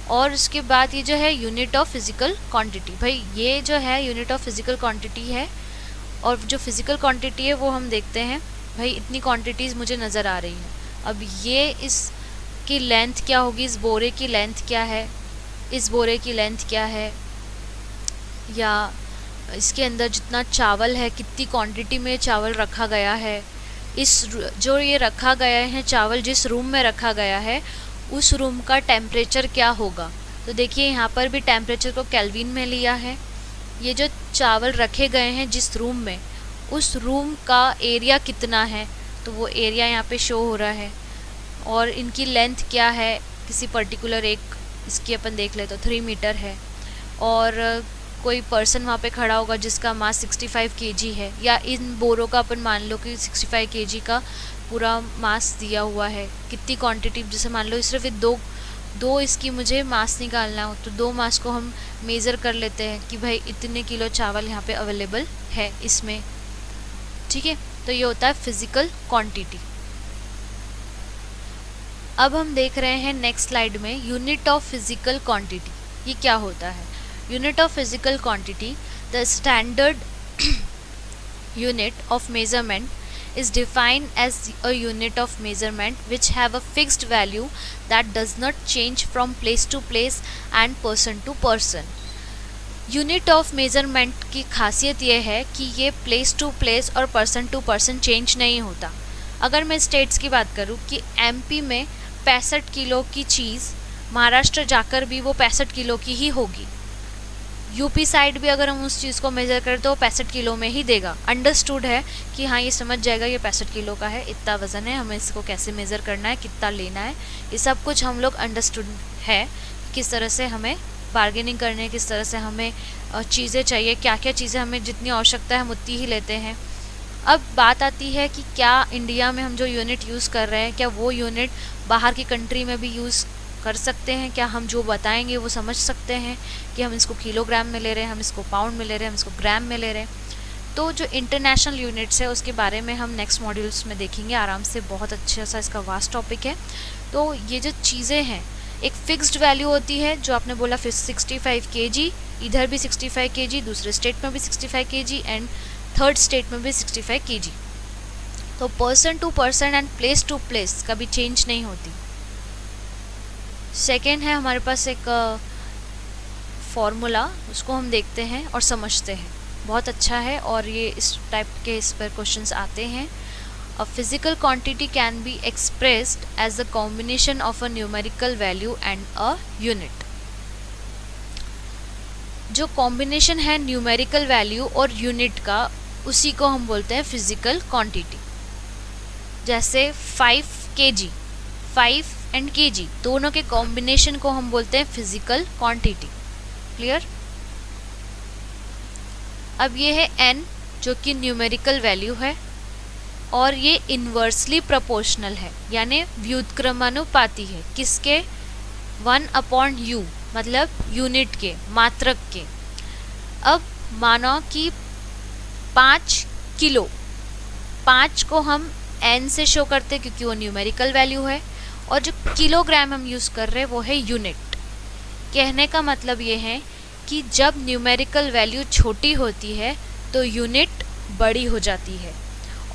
और उसके बाद ये जो है यूनिट ऑफ फिज़िकल क्वांटिटी, भाई ये जो है यूनिट ऑफ फिज़िकल क्वांटिटी है। और जो फिज़िकल क्वांटिटी है वो हम देखते हैं, भाई इतनी क्वांटिटीज़ मुझे नज़र आ रही हैं। अब ये इसकी लेंथ क्या होगी, इस बोरे की लेंथ क्या है, इस बोरे की लेंथ क्या है, या इसके अंदर जितना चावल है कितनी क्वांटिटी में चावल रखा गया है, इस जो ये रखा गया है चावल जिस रूम में रखा गया है उस रूम का टेम्परेचर क्या होगा। तो देखिए यहाँ पर भी टेम्परेचर को केल्विन में लिया है। ये जो चावल रखे गए हैं जिस रूम में, उस रूम का एरिया कितना है, तो वो एरिया यहाँ पे शो हो रहा है। और इनकी लेंथ क्या है, किसी पर्टिकुलर एक इसकी अपन देख ले तो 3 मीटर है। और कोई पर्सन वहाँ पे खड़ा होगा जिसका मास 65 kg है, या इन बोरों का अपन मान लो कि 65 kg का पूरा मास दिया हुआ है। कितनी क्वांटिटी, जैसे मान लो सिर्फ दो इसकी मुझे मास निकालना हो, तो 2 मास को हम मेज़र कर लेते हैं कि भाई इतने किलो चावल यहाँ पे अवेलेबल है इसमें। ठीक है, तो ये होता है फिज़िकल क्वांटिटी। अब हम देख रहे हैं नेक्स्ट स्लाइड में यूनिट ऑफ फिज़िकल क्वांटिटी, ये क्या होता है। Unit of physical quantity, the standard unit of measurement is defined as a unit of measurement which have a fixed value that does not change from place to place and person to person. Unit of measurement की खासियत ये है कि ये place to place और person to person change नहीं होता। अगर मैं स्टेट्स की बात करूँ कि एमपी में 65 किलो की चीज़ महाराष्ट्र जाकर भी वो 65 किलो की ही होगी। यूपी साइड भी अगर हम उस चीज़ को मेज़र करें तो 65 किलो में ही देगा। अंडरस्टूड है कि हाँ ये समझ जाएगा ये 65 किलो का है, इतना वज़न है, हमें इसको कैसे मेज़र करना है, कितना लेना है, ये सब कुछ हम लोग अंडरस्टूड है। किस तरह से हमें बार्गेनिंग करनी है, किस तरह से हमें चीज़ें चाहिए, क्या क्या चीज़ें हमें जितनी आवश्यकता है हम उतनी ही लेते हैं। अब बात आती है कि क्या इंडिया में हम जो यूनिट यूज़ कर रहे हैं क्या वो यूनिट बाहर की कंट्री में भी यूज़ कर सकते हैं, क्या हम जो बताएंगे वो समझ सकते हैं कि हम इसको किलोग्राम में ले रहे हैं, हम इसको पाउंड में ले रहे हैं, हम इसको ग्राम में ले रहे हैं। तो जो इंटरनेशनल यूनिट्स है उसके बारे में हम नेक्स्ट मॉड्यूल्स में देखेंगे आराम से, बहुत अच्छा सा इसका वास्ट टॉपिक है। तो ये जो चीज़ें हैं, एक फिक्स्ड वैल्यू होती है जो आपने बोला 65 kg, इधर भी 65 kg, दूसरे स्टेट में भी 65 kg एंड थर्ड स्टेट में भी 65 kg। तो person to person and place to place कभी चेंज नहीं होती। सेकेंड है हमारे पास एक फॉर्मूला, उसको हम देखते हैं और समझते हैं, बहुत अच्छा है और ये इस टाइप के इस पर क्वेश्चंस आते हैं। A physical quantity can be expressed as the combination of a numerical value and a unit. जो कॉम्बिनेशन है न्यूमेरिकल वैल्यू और यूनिट का, उसी को हम बोलते हैं फिजिकल क्वांटिटी। जैसे 5 kg, 5 एंड kg दोनों के कॉम्बिनेशन को हम बोलते हैं फिजिकल क्वांटिटी। क्लियर। अब ये है n जो कि न्यूमेरिकल वैल्यू है और ये इन्वर्सली प्रोपोर्शनल है, यानी व्युत्क्रमानुपाती है। किसके? 1/u, मतलब यूनिट के, मात्रक के। अब मानो कि 5 किलो, 5 को हम एन से शो करते हैं क्योंकि वो न्यूमेरिकल वैल्यू है, और जो किलोग्राम हम यूज़ कर रहे हैं वो है यूनिट। कहने का मतलब ये है कि जब न्यूमेरिकल वैल्यू छोटी होती है तो यूनिट बड़ी हो जाती है,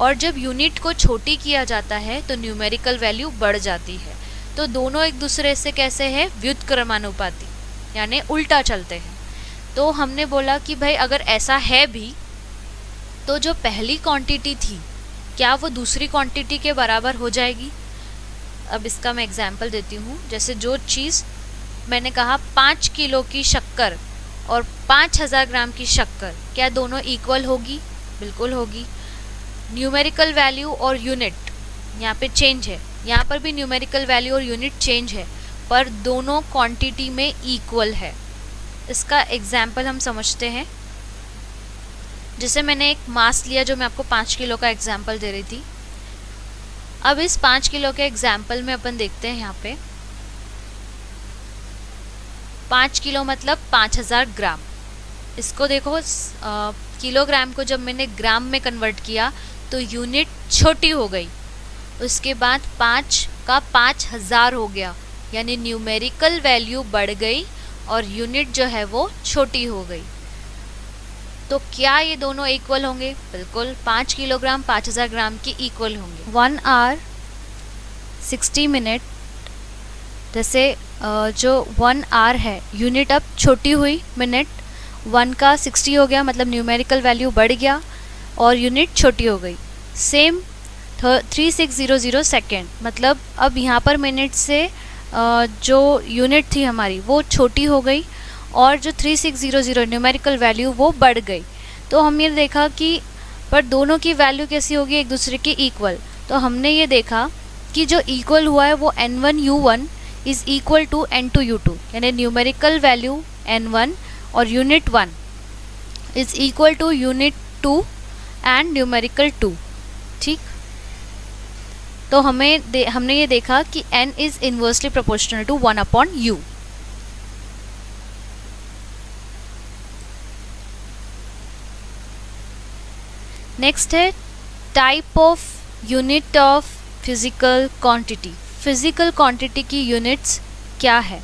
और जब यूनिट को छोटी किया जाता है तो न्यूमेरिकल वैल्यू बढ़ जाती है। तो दोनों एक दूसरे से कैसे है, व्युत्क्रमानुपाती, यानी उल्टा चलते हैं। तो हमने बोला कि भाई अगर ऐसा है भी तो जो पहली क्वांटिटी थी क्या वो दूसरी क्वांटिटी के बराबर हो जाएगी। अब इसका मैं एग्जांपल देती हूँ। जैसे जो चीज़ मैंने कहा 5 किलो की शक्कर और 5000 ग्राम की शक्कर, क्या दोनों इक्वल होगी? बिल्कुल होगी। न्यूमेरिकल वैल्यू और यूनिट यहाँ पे चेंज है, यहाँ पर भी न्यूमेरिकल वैल्यू और यूनिट चेंज है, पर दोनों क्वांटिटी में इक्वल है। इसका एग्जाम्पल हम समझते हैं। जैसे मैंने एक मास लिया जो मैं आपको 5 किलो का एग्जाम्पल दे रही थी। अब इस 5 किलो के एग्जाम्पल में अपन देखते हैं यहाँ पे 5 किलो मतलब 5000 ग्राम। इसको देखो, किलोग्राम को जब मैंने ग्राम में कन्वर्ट किया तो यूनिट छोटी हो गई, उसके बाद 5 का 5000 हो गया, यानी न्यूमेरिकल वैल्यू बढ़ गई और यूनिट जो है वो छोटी हो गई। तो क्या ये दोनों इक्वल होंगे? बिल्कुल, 5 किलोग्राम 5000 ग्राम के इक्वल होंगे। 1 आवर 60 मिनट, जैसे जो 1 आवर है यूनिट अब छोटी हुई, मिनट 1 का 60 हो गया, मतलब न्यूमेरिकल वैल्यू बढ़ गया और यूनिट छोटी हो गई। सेम 3600 सेकेंड, मतलब अब यहाँ पर मिनट से जो यूनिट थी हमारी वो छोटी हो गई और जो 3600 न्यूमेरिकल वैल्यू वो बढ़ गई। तो हमने देखा कि पर दोनों की वैल्यू कैसी होगी, एक दूसरे के इक्वल। तो हमने ये देखा कि जो इक्वल हुआ है वो N1U1 is equal to N2U2, यानी न्यूमेरिकल वैल्यू N1 और unit 1 is equal to unit 2 and numerical 2। ठीक, तो हमने ये देखा कि n is inversely proportional to 1/u। Next है type of unit of physical quantity. Physical quantity की यूनिट्स क्या है?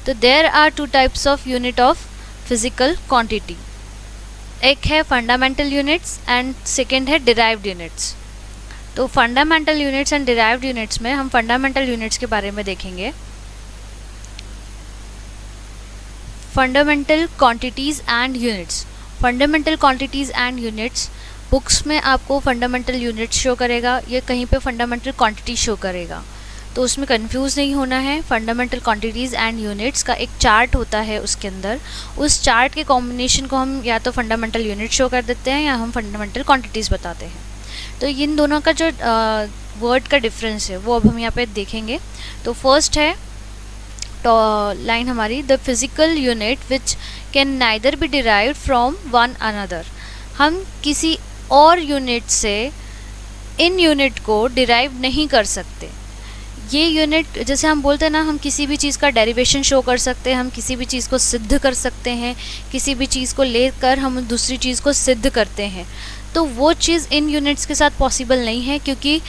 तो there are 2 types of unit of physical quantity. एक है फंडामेंटल यूनिट्स एंड सेकेंड है डिराइव्ड यूनिट्स। तो fundamental units and derived units में हम फंडामेंटल यूनिट्स के बारे में देखेंगे। Fundamental quantities and units. Fundamental quantities and units, books में आपको फंडामेंटल यूनिट्स शो करेगा, ये कहीं पे फंडामेंटल क्वांटिटी शो करेगा, तो उसमें कंफ्यूज नहीं होना है। फंडामेंटल क्वांटिटीज़ एंड यूनिट्स का एक चार्ट होता है, उसके अंदर उस चार्ट के कॉम्बिनेशन को हम या तो फंडामेंटल यूनिट शो कर देते हैं या हम फंडामेंटल क्वांटिटीज़ बताते हैं। तो इन दोनों का जो वर्ड का डिफरेंस है वो अब हम यहाँ पे देखेंगे। तो फर्स्ट है लाइन हमारी, the physical unit which can neither be derived from one another. हम किसी और यूनिट से इन यूनिट को डिराइव नहीं कर सकते। ये यूनिट, जैसे हम बोलते हैं ना, हम किसी भी चीज़ का डेरिवेशन शो कर सकते हैं, हम किसी भी चीज़ को सिद्ध कर सकते हैं, किसी भी चीज़ को लेकर हम दूसरी चीज़ को सिद्ध करते हैं, तो वो चीज़ इन यूनिट्स के साथ पॉसिबल नहीं है, क्योंकि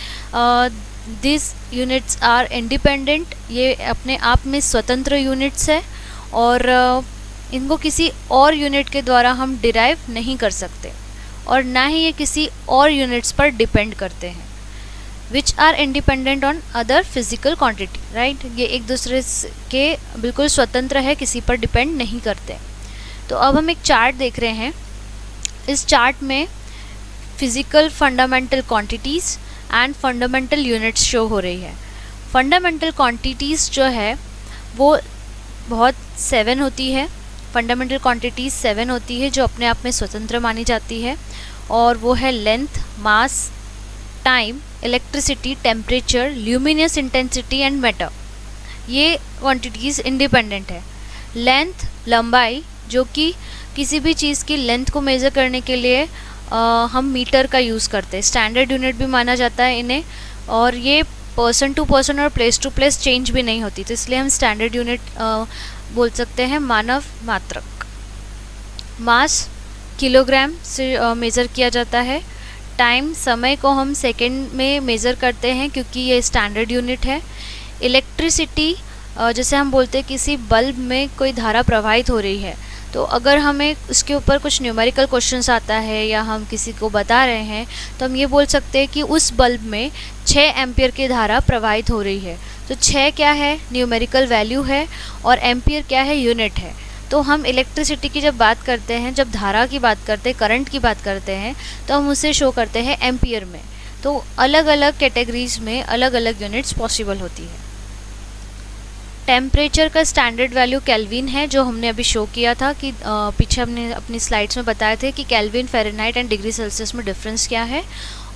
दिस यूनिट्स आर इंडिपेंडेंट, ये अपने आप में स्वतंत्र यूनिट्स है और इनको किसी और यूनिट के द्वारा हम डिराइव नहीं कर सकते और ना ही ये किसी और यूनिट्स पर डिपेंड करते हैं। Which are independent on other physical quantity, right. ये एक दूसरे के बिल्कुल स्वतंत्र है, किसी पर डिपेंड नहीं करते। तो अब हम एक चार्ट देख रहे हैं। इस चार्ट में physical fundamental quantities and fundamental units show हो रही है। फंडामेंटल क्वांटिटीज़ जो है वो बहुत 7 होती है। फंडामेंटल क्वांटिटीज़ 7 होती है जो अपने आप में स्वतंत्र मानी जाती है, और वो है length, mass, time, electricity, temperature, luminous intensity and matter. ये क्वांटिटीज़ इंडिपेंडेंट है। लेंथ, लंबाई, जो कि किसी भी चीज़ की लेंथ को मेज़र करने के लिए हम मीटर का यूज़ करते हैं, स्टैंडर्ड यूनिट भी माना जाता है इन्हें, और ये पर्सन टू पर्सन और प्लेस टू प्लेस चेंज भी नहीं होती, तो इसलिए हम स्टैंडर्ड यूनिट बोल सकते हैं मानव मात्रक। मास किलोग्राम से मेज़र किया जाता है। टाइम, समय को हम सेकेंड में मेज़र करते हैं क्योंकि ये स्टैंडर्ड यूनिट है। इलेक्ट्रिसिटी, जैसे हम बोलते हैं किसी बल्ब में कोई धारा प्रवाहित हो रही है, तो अगर हमें उसके ऊपर कुछ न्यूमेरिकल क्वेश्चंस आता है या हम किसी को बता रहे हैं तो हम ये बोल सकते हैं कि उस बल्ब में 6 एम्पियर की धारा प्रवाहित हो रही है। तो 6 क्या है, न्यूमेरिकल वैल्यू है, और एम्पियर क्या है, यूनिट है। तो हम इलेक्ट्रिसिटी की जब बात करते हैं, जब धारा की बात करते हैं, करंट की बात करते हैं, तो हम उसे शो करते हैं एम्पियर में। तो अलग अलग कैटेगरीज में अलग अलग यूनिट्स पॉसिबल होती है। टेम्परेचर का स्टैंडर्ड वैल्यू केल्विन है, जो हमने अभी शो किया था कि पीछे हमने अपनी स्लाइड्स में बताए थे कि kelvin, Fahrenheit and degree Celsius में डिफरेंस क्या है।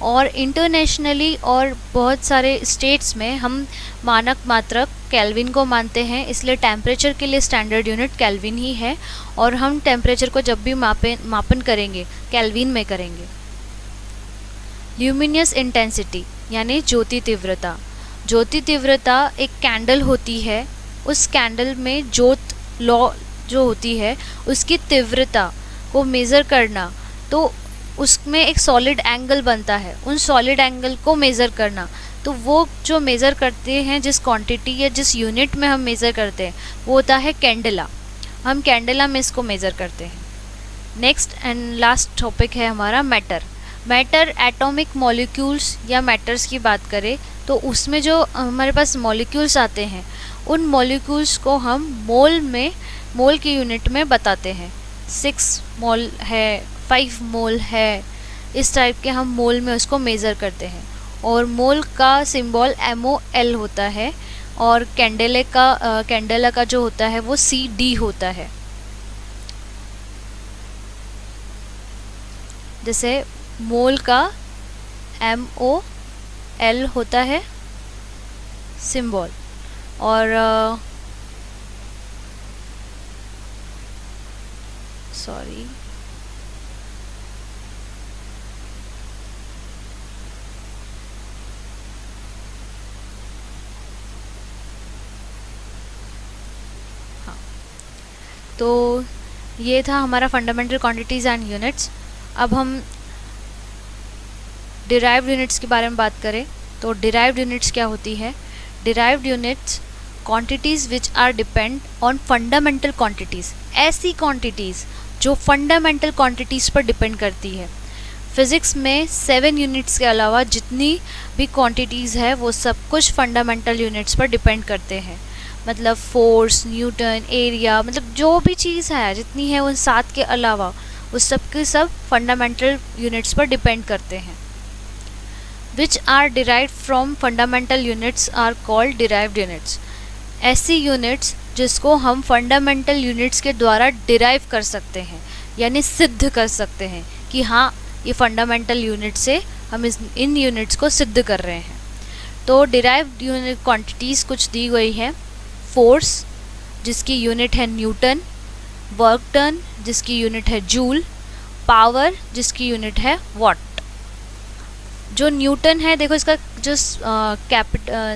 और इंटरनेशनली और बहुत सारे स्टेट्स में हम मानक मात्रक केल्विन को मानते हैं, इसलिए टेम्परेचर के लिए स्टैंडर्ड यूनिट केल्विन ही है, और हम टेम्परेचर को जब भी मापन करेंगे केल्विन में करेंगे। ल्यूमिनियस इंटेंसिटी यानी ज्योति तीव्रता। ज्योति तीव्रता एक कैंडल होती है, उस कैंडल में ज्योत लॉ जो होती है उसकी तीव्रता को मेज़र करना, तो उसमें एक सॉलिड एंगल बनता है, उन सॉलिड एंगल को मेज़र करना। तो वो जो मेज़र करते हैं, जिस क्वांटिटी या जिस यूनिट में हम मेज़र करते हैं वो होता है कैंडेला। हम कैंडेला में इसको मेज़र करते हैं। नेक्स्ट एंड लास्ट टॉपिक है हमारा मैटर। मैटर एटॉमिक मॉलिक्यूल्स या मैटर्स की बात करें तो उसमें जो हमारे पास मॉलिक्यूल्स आते हैं उन मॉलिक्यूल्स को हम मोल की यूनिट में बताते हैं। 6 मोल है, 5 मोल है, इस टाइप के हम मोल में उसको मेज़र करते हैं। और मोल का सिंबल MOL होता है, और कैंडेला का जो होता है वो CD होता है। जैसे मोल का MOL होता है सिंबल, और सॉरी हाँ, तो ये था हमारा फंडामेंटल क्वांटिटीज़ एंड यूनिट्स। अब हम डिराइव्ड यूनिट्स के बारे में बात करें तो डिराइव्ड यूनिट्स क्या होती है। Derived units quantities which are depend on fundamental quantities, ऐसी क्वांटिटीज़ जो फंडामेंटल क्वांटिटीज़ पर डिपेंड करती है। फिज़िक्स में 7 यूनिट्स के अलावा जितनी भी क्वांटिटीज़ है वो सब कुछ फंडामेंटल यूनिट्स पर डिपेंड करते हैं। मतलब फोर्स, न्यूटन, एरिया, मतलब जो भी चीज़ है जितनी है उन 7 के अलावा उस सब के सब फंडामेंटल यूनिट्स पर डिपेंड करते हैं। Which are derived from fundamental units are called derived units. ऐसी यूनिट्स जिसको हम फंडामेंटल यूनिट्स के द्वारा डिराइव कर सकते हैं, यानी सिद्ध कर सकते हैं कि हाँ ये फंडामेंटल यूनिट से हम इन यूनिट्स को सिद्ध कर रहे हैं। तो डिराइव्ड यूनिट क्वांटिटीज़ कुछ दी गई हैं। फोर्स जिसकी यूनिट है न्यूटन, वर्क डन जिसकी यूनिट है जूल, पावर जिसकी यूनिट है वॉट। जो न्यूटन है, देखो इसका जो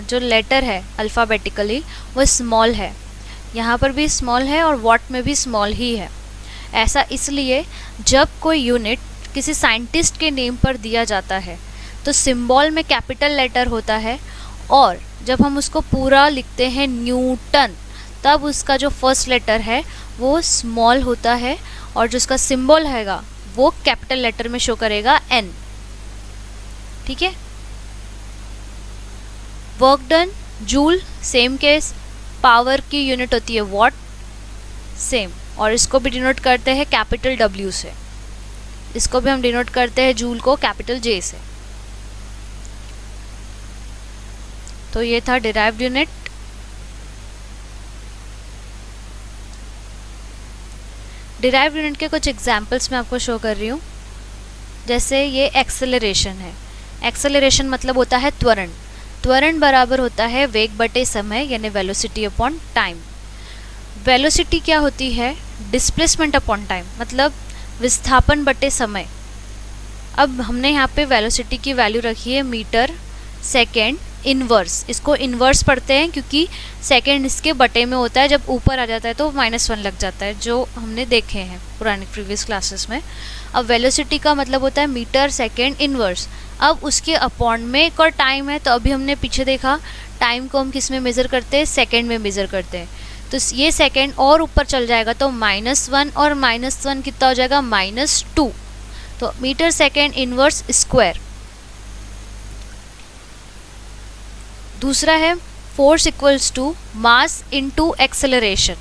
जो लेटर है अल्फ़ाबेटिकली वो स्मॉल है, यहाँ पर भी स्मॉल है और वॉट में भी स्मॉल ही है। ऐसा इसलिए जब कोई यूनिट किसी साइंटिस्ट के नेम पर दिया जाता है तो सिंबल में कैपिटल लेटर होता है, और जब हम उसको पूरा लिखते हैं न्यूटन तब उसका जो फर्स्ट लेटर है वो स्मॉल होता है, और जो उसका सिंबल हैगा वो कैपिटल लेटर में शो करेगा N। ठीक है। Work done, joule, same case. Power की यूनिट होती है वॉट, सेम, और इसको भी डिनोट करते हैं कैपिटल W से। इसको भी हम डिनोट करते हैं जूल को कैपिटल J से। तो ये था डिराइव्ड यूनिट। डिराइव्ड यूनिट के कुछ एग्जांपल्स मैं आपको शो कर रही हूँ। जैसे ये एक्सेलरेशन है। एक्सेलरेशन मतलब होता है त्वरण। त्वरण बराबर होता है वेग बटे समय, यानी वेलोसिटी अपॉन टाइम। वेलोसिटी क्या होती है? डिस्प्लेसमेंट अपॉन टाइम, मतलब विस्थापन बटे समय। अब हमने यहाँ पे वेलोसिटी की वैल्यू रखी है मीटर सेकेंड इन्वर्स, इसको इन्वर्स पढ़ते हैं क्योंकि सेकेंड इसके बटे में होता है, जब ऊपर आ जाता है तो -1 लग जाता है, जो हमने देखे हैं पुरानी प्रीवियस क्लासेस में। अब वेलोसिटी का मतलब होता है मीटर सेकेंड इन्वर्स। अब उसके अपॉन में एक और टाइम है, तो अभी हमने पीछे देखा टाइम को हम किस में मेज़र करते हैं, सेकेंड में मेज़र करते हैं। तो ये सेकेंड और ऊपर चल जाएगा तो -1 और -1 कितना हो जाएगा, -2। तो मीटर सेकेंड इन्वर्स स्क्वायर। दूसरा है force equals to mass into acceleration.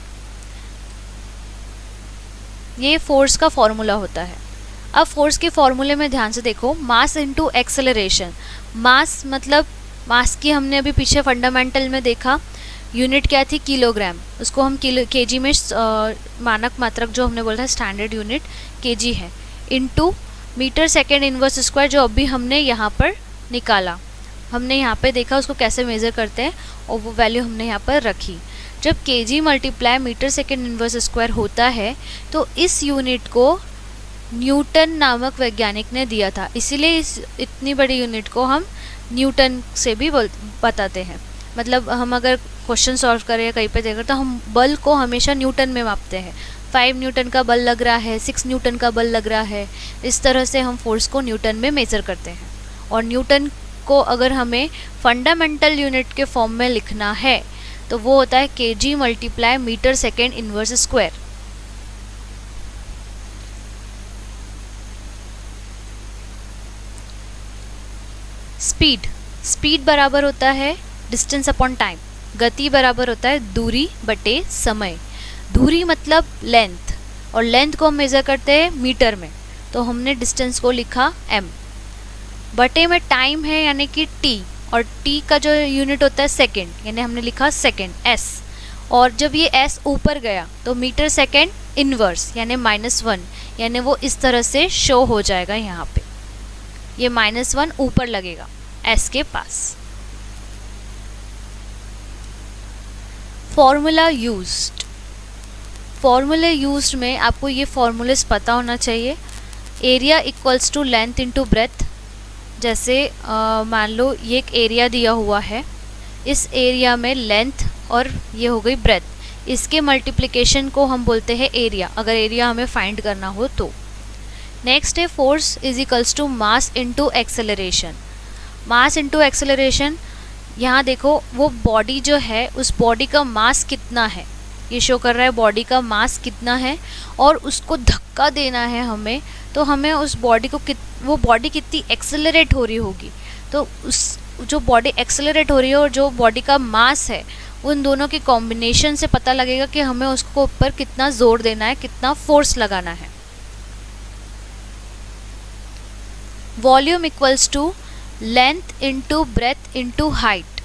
ये फोर्स का फॉर्मूला होता है। अब फोर्स के फॉर्मूले में ध्यान से देखो, मास इनटू एक्सेलरेशन। मास मतलब मास की हमने अभी पीछे फंडामेंटल में देखा, यूनिट क्या थी, किलोग्राम। उसको हम केजी में मानक मात्रक जो हमने बोला था स्टैंडर्ड यूनिट केजी है, into metre second inverse square, जो अभी हमने यहाँ पर निकाला। हमने यहाँ पे देखा उसको कैसे मेज़र करते हैं और वो वैल्यू हमने यहाँ पर रखी। जब KG multiply metre second inverse square होता है तो इस यूनिट को न्यूटन नामक वैज्ञानिक ने दिया था, इसीलिए इस इतनी बड़ी यूनिट को हम न्यूटन से भी बताते हैं। मतलब हम अगर क्वेश्चन सॉल्व करें कहीं पे देखकर तो हम बल को हमेशा न्यूटन में मापते हैं। 5 न्यूटन का बल लग रहा है, 6 न्यूटन का बल लग रहा है, इस तरह से हम फोर्स को न्यूटन में मेज़र करते हैं। और न्यूटन को अगर हमें फंडामेंटल यूनिट के फॉर्म में लिखना है तो वो होता है KG multiply metre second inverse square. Speed बराबर होता है डिस्टेंस अपॉन टाइम। गति बराबर होता है दूरी बटे समय। दूरी मतलब लेंथ, और लेंथ को हम मेज़र करते हैं मीटर में, तो हमने डिस्टेंस को लिखा m। बटे में टाइम है यानी कि t, और t का जो यूनिट होता है सेकेंड, यानी हमने लिखा सेकेंड s। और जब ये s ऊपर गया तो मीटर सेकेंड इन्वर्स यानी -1, यानी वो इस तरह से शो हो जाएगा। यहाँ पे ये -1 ऊपर लगेगा s के पास। Formula used. फॉर्मूले यूज्ड में आपको ये फॉर्मूलेस पता होना चाहिए। Area equals to length into breadth. जैसे मान लो ये एक एरिया दिया हुआ है, इस एरिया में लेंथ और ये हो गई ब्रेथ, इसके मल्टीप्लिकेशन को हम बोलते हैं एरिया, अगर एरिया हमें फाइंड करना हो तो। नेक्स्ट है force is equals to mass into acceleration. Mass into acceleration, यहाँ देखो वो बॉडी जो है उस बॉडी का मास कितना है, ये शो कर रहा है बॉडी का मास कितना है, और उसको धक्का देना है हमें, तो हमें उस बॉडी को वो बॉडी कितनी एक्सेलरेट हो रही होगी। तो उस जो बॉडी एक्सेलरेट हो रही है और जो बॉडी का मास है, उन दोनों के कॉम्बिनेशन से पता लगेगा कि हमें उसको ऊपर कितना जोर देना है, कितना फोर्स लगाना है। Volume equals to length into breadth into height.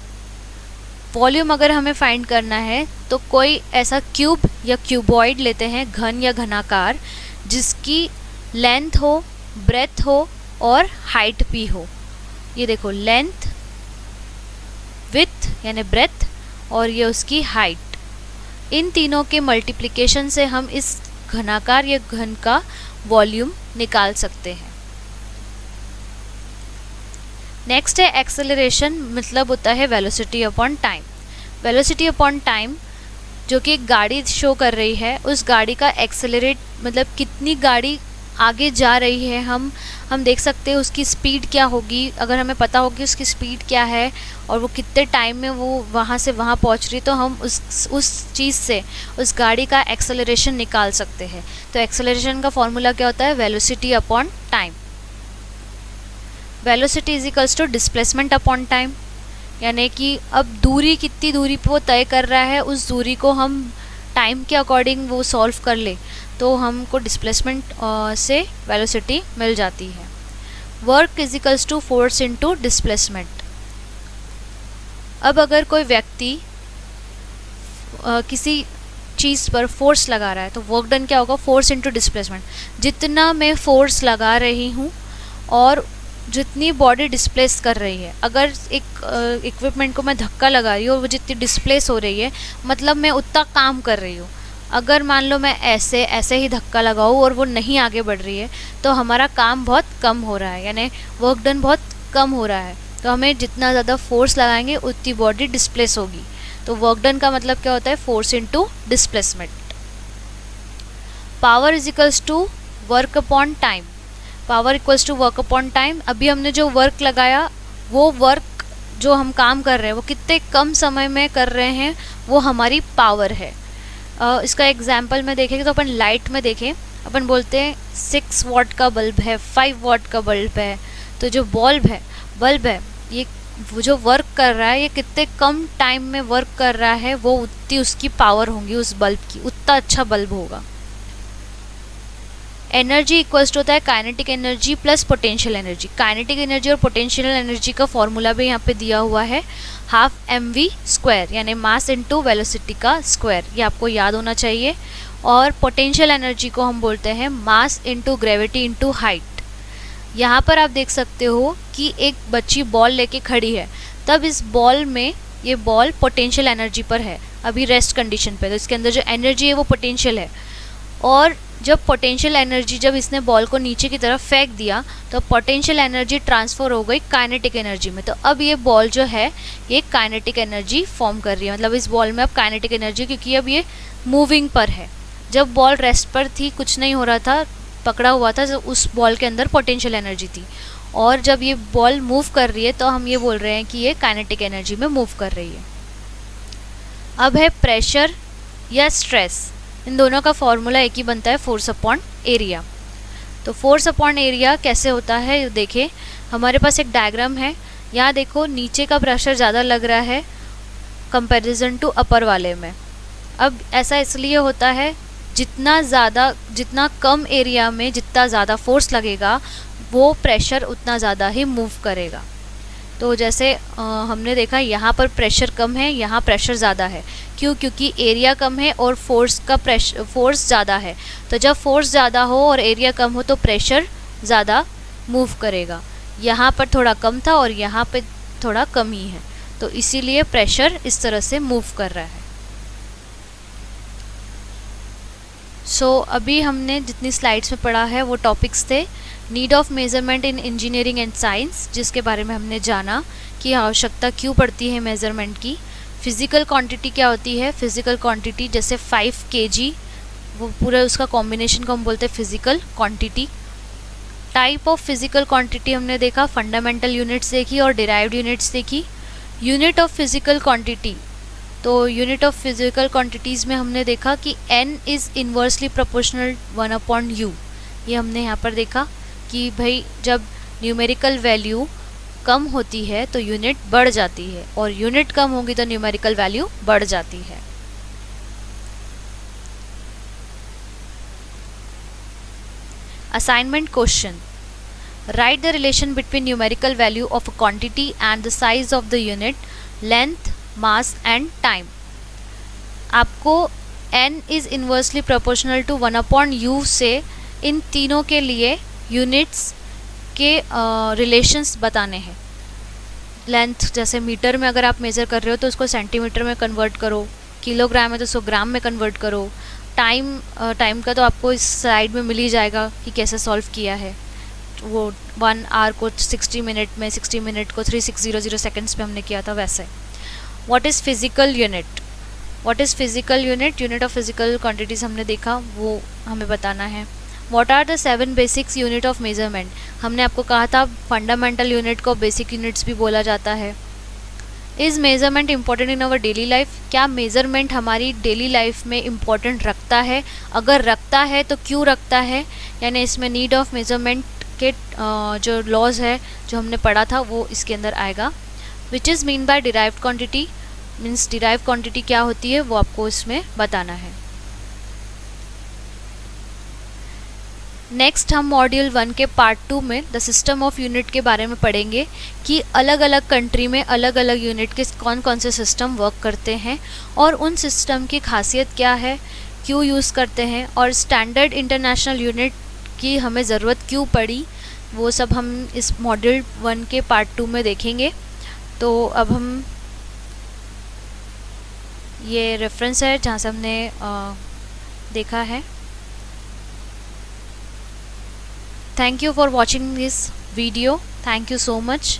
Volume अगर हमें फाइंड करना है तो कोई ऐसा क्यूब या क्यूबॉइड लेते हैं, घन या घनाकार, जिसकी लेंथ हो, ब्रेथ हो और हाइट भी हो। ये देखो लेंथ, विड्थ यानी ब्रेथ, और ये उसकी हाइट। इन तीनों के मल्टीप्लिकेशन से हम इस घनाकार या घन का वॉल्यूम निकाल सकते हैं। नेक्स्ट है एक्सेलरेशन, मतलब होता है velocity upon time. Velocity upon time जो कि एक गाड़ी शो कर रही है, उस गाड़ी का एक्सेलरेट मतलब कितनी गाड़ी आगे जा रही है, हम देख सकते हैं उसकी स्पीड क्या होगी। अगर हमें पता होगी उसकी स्पीड क्या है और वो कितने टाइम में वो वहाँ से वहाँ पहुँच रही, तो हम उस चीज़ से उस गाड़ी का एक्सेलरेशन निकाल सकते हैं। तो एक्सेलरेशन का फॉर्मूला क्या होता है, velocity upon time. Velocity is equals to displacement upon time, यानी कि अब दूरी कितनी दूरी पे वो तय कर रहा है, उस दूरी को हम टाइम के अकॉर्डिंग वो सॉल्व कर ले तो हमको डिस्प्लेसमेंट से वेलोसिटी मिल जाती है। Work is equals to force into displacement. अब अगर कोई व्यक्ति किसी चीज़ पर फोर्स लगा रहा है तो वर्क डन क्या होगा, फोर्स इनटू डिस्प्लेसमेंट। जितना मैं फोर्स लगा रही हूँ और जितनी बॉडी डिस्प्लेस कर रही है, अगर एक इक्विपमेंट को मैं धक्का लगा रही हूँ और वो जितनी डिस्प्लेस हो रही है, मतलब मैं उतना काम कर रही हूँ। अगर मान लो मैं ऐसे ही धक्का लगाऊँ और वो नहीं आगे बढ़ रही है तो हमारा काम बहुत कम हो रहा है, यानी वर्क डन बहुत कम हो रहा है। तो हमें जितना ज़्यादा फोर्स लगाएंगे उतनी बॉडी डिस्प्लेस होगी। तो वर्क डन का मतलब क्या होता है, force into displacement. Power is equals to work upon time. Power equals to work upon time. अभी हमने जो वर्क लगाया, वो वर्क जो हम काम कर रहे हैं वो कितने कम समय में कर रहे हैं, वो हमारी पावर है। इसका एग्जाम्पल में देखेंगे तो अपन लाइट में देखें, अपन बोलते हैं 6 वाट का बल्ब है, 5 वाट का बल्ब है। तो जो बल्ब है ये जो वर्क कर रहा है, ये कितने कम टाइम में वर्क कर रहा है, वो उतनी उसकी पावर होगी उस बल्ब की, उतना अच्छा बल्ब होगा। एनर्जी इक्वल्स टू होता है kinetic energy plus potential energy. Kinetic energy और पोटेंशियल एनर्जी का फॉर्मूला भी यहाँ पे दिया हुआ है, हाफ mv², यानी मास इनटू वेलोसिटी का स्क्वायर। ये आपको याद होना चाहिए। और पोटेंशियल एनर्जी को हम बोलते हैं mass into gravity into height. यहाँ पर आप देख सकते हो कि एक बच्ची बॉल लेके खड़ी है, तब इस बॉल में, ये बॉल पोटेंशियल एनर्जी पर है, अभी रेस्ट कंडीशन पे, तो इसके अंदर जो एनर्जी है वो पोटेंशियल है। और जब पोटेंशियल एनर्जी, जब इसने बॉल को नीचे की तरफ फेंक दिया, तो पोटेंशियल एनर्जी ट्रांसफ़र हो गई काइनेटिक एनर्जी में। तो अब ये बॉल जो है ये काइनेटिक एनर्जी फॉर्म कर रही है, मतलब इस बॉल में अब काइनेटिक एनर्जी, क्योंकि अब ये मूविंग पर है। जब बॉल रेस्ट पर थी, कुछ नहीं हो रहा था, पकड़ा हुआ था, तो उस बॉल के अंदर पोटेंशियल एनर्जी थी। और जब ये बॉल मूव कर रही है तो हम ये बोल रहे हैं कि ये काइनेटिक एनर्जी में मूव कर रही है। अब है प्रेशर या स्ट्रेस। इन दोनों का फॉर्मूला एक ही बनता है, फोर्स अपॉन एरिया। तो फोर्स अपॉन एरिया कैसे होता है, देखिए हमारे पास एक डायग्राम है। यहाँ देखो नीचे का प्रेशर ज़्यादा लग रहा है कंपैरिजन टू अपर वाले में। अब ऐसा इसलिए होता है, जितना कम एरिया में जितना ज़्यादा फोर्स लगेगा, वो प्रेशर उतना ज़्यादा ही मूव करेगा। तो जैसे हमने देखा यहाँ पर प्रेशर कम है, यहाँ प्रेशर ज़्यादा है। क्यों? क्योंकि एरिया कम है और फोर्स ज़्यादा है। तो जब फोर्स ज़्यादा हो और एरिया कम हो तो प्रेशर ज़्यादा मूव करेगा। यहाँ पर थोड़ा कम था और यहाँ पे थोड़ा कम ही है, तो इसीलिए प्रेशर इस तरह से मूव कर रहा है। अभी हमने जितनी स्लाइड्स में पढ़ा है वो टॉपिक्स थे। Need of measurement in engineering and science, जिसके बारे में हमने जाना कि आवश्यकता क्यों पड़ती है मेज़रमेंट की। फिज़िकल क्वांटिटी क्या होती है, फिज़िकल क्वांटिटी जैसे 5 kg, वो पूरा उसका कॉम्बिनेशन को हम बोलते हैं physical quantity. Type of physical quantity हमने देखा, फंडामेंटल यूनिट्स देखी और डिराइव्ड यूनिट्स देखी। यूनिट ऑफ फिज़िकल क्वांटिटी, तो यूनिट ऑफ फिज़िकल क्वांटिटीज़ में हमने देखा कि n is inversely proportional 1/u। ये हमने यहाँ पर देखा कि भाई जब न्यूमेरिकल वैल्यू कम होती है तो यूनिट बढ़ जाती है, और यूनिट कम होगी तो न्यूमेरिकल वैल्यू बढ़ जाती है। Assignment question, write the relation between numerical value of a quantity and the size of the unit, length, mass and time. आपको n is inversely proportional to 1/u से इन तीनों के लिए यूनिट्स के रिलेशंस बताने हैं। लेंथ जैसे मीटर में अगर आप मेज़र कर रहे हो तो उसको सेंटीमीटर में कन्वर्ट करो, किलोग्राम है तो उसको ग्राम में कन्वर्ट करो। टाइम का तो आपको इस स्लाइड में मिल ही जाएगा कि कैसे सॉल्व किया है। वो 1 आवर को 60 मिनट में, 60 मिनट को 3600 सेकेंड्स में हमने किया था वैसे। What is physical unit, what is physical unit, unit of physical quantities हमने देखा, वो हमें बताना है। What are the 7 basics unit of measurement, हमने आपको कहा था फंडामेंटल यूनिट को बेसिक यूनिट्स भी बोला जाता है। Is measurement important in our daily life, क्या मेजरमेंट हमारी डेली लाइफ में इम्पॉर्टेंट रखता है, अगर रखता है तो क्यों रखता है। यानी इसमें नीड ऑफ मेजरमेंट के जो लॉज है जो हमने पढ़ा था वो इसके अंदर आएगा। Which is mean by derived quantity, means derived quantity क्या होती है वो आपको इसमें बताना है। नेक्स्ट हम मॉड्यूल 1 के पार्ट 2 में द सिस्टम ऑफ यूनिट के बारे में पढ़ेंगे कि अलग अलग कंट्री में अलग अलग यूनिट के कौन कौन से सिस्टम वर्क करते हैं और उन सिस्टम की खासियत क्या है, क्यों यूज़ करते हैं, और स्टैंडर्ड इंटरनेशनल यूनिट की हमें ज़रूरत क्यों पड़ी, वो सब हम इस मॉड्यूल 1 के पार्ट 2 में देखेंगे। तो अब हम ये रेफरेंस है जहाँ से हमने देखा है। Thank you for watching this video. Thank you so much.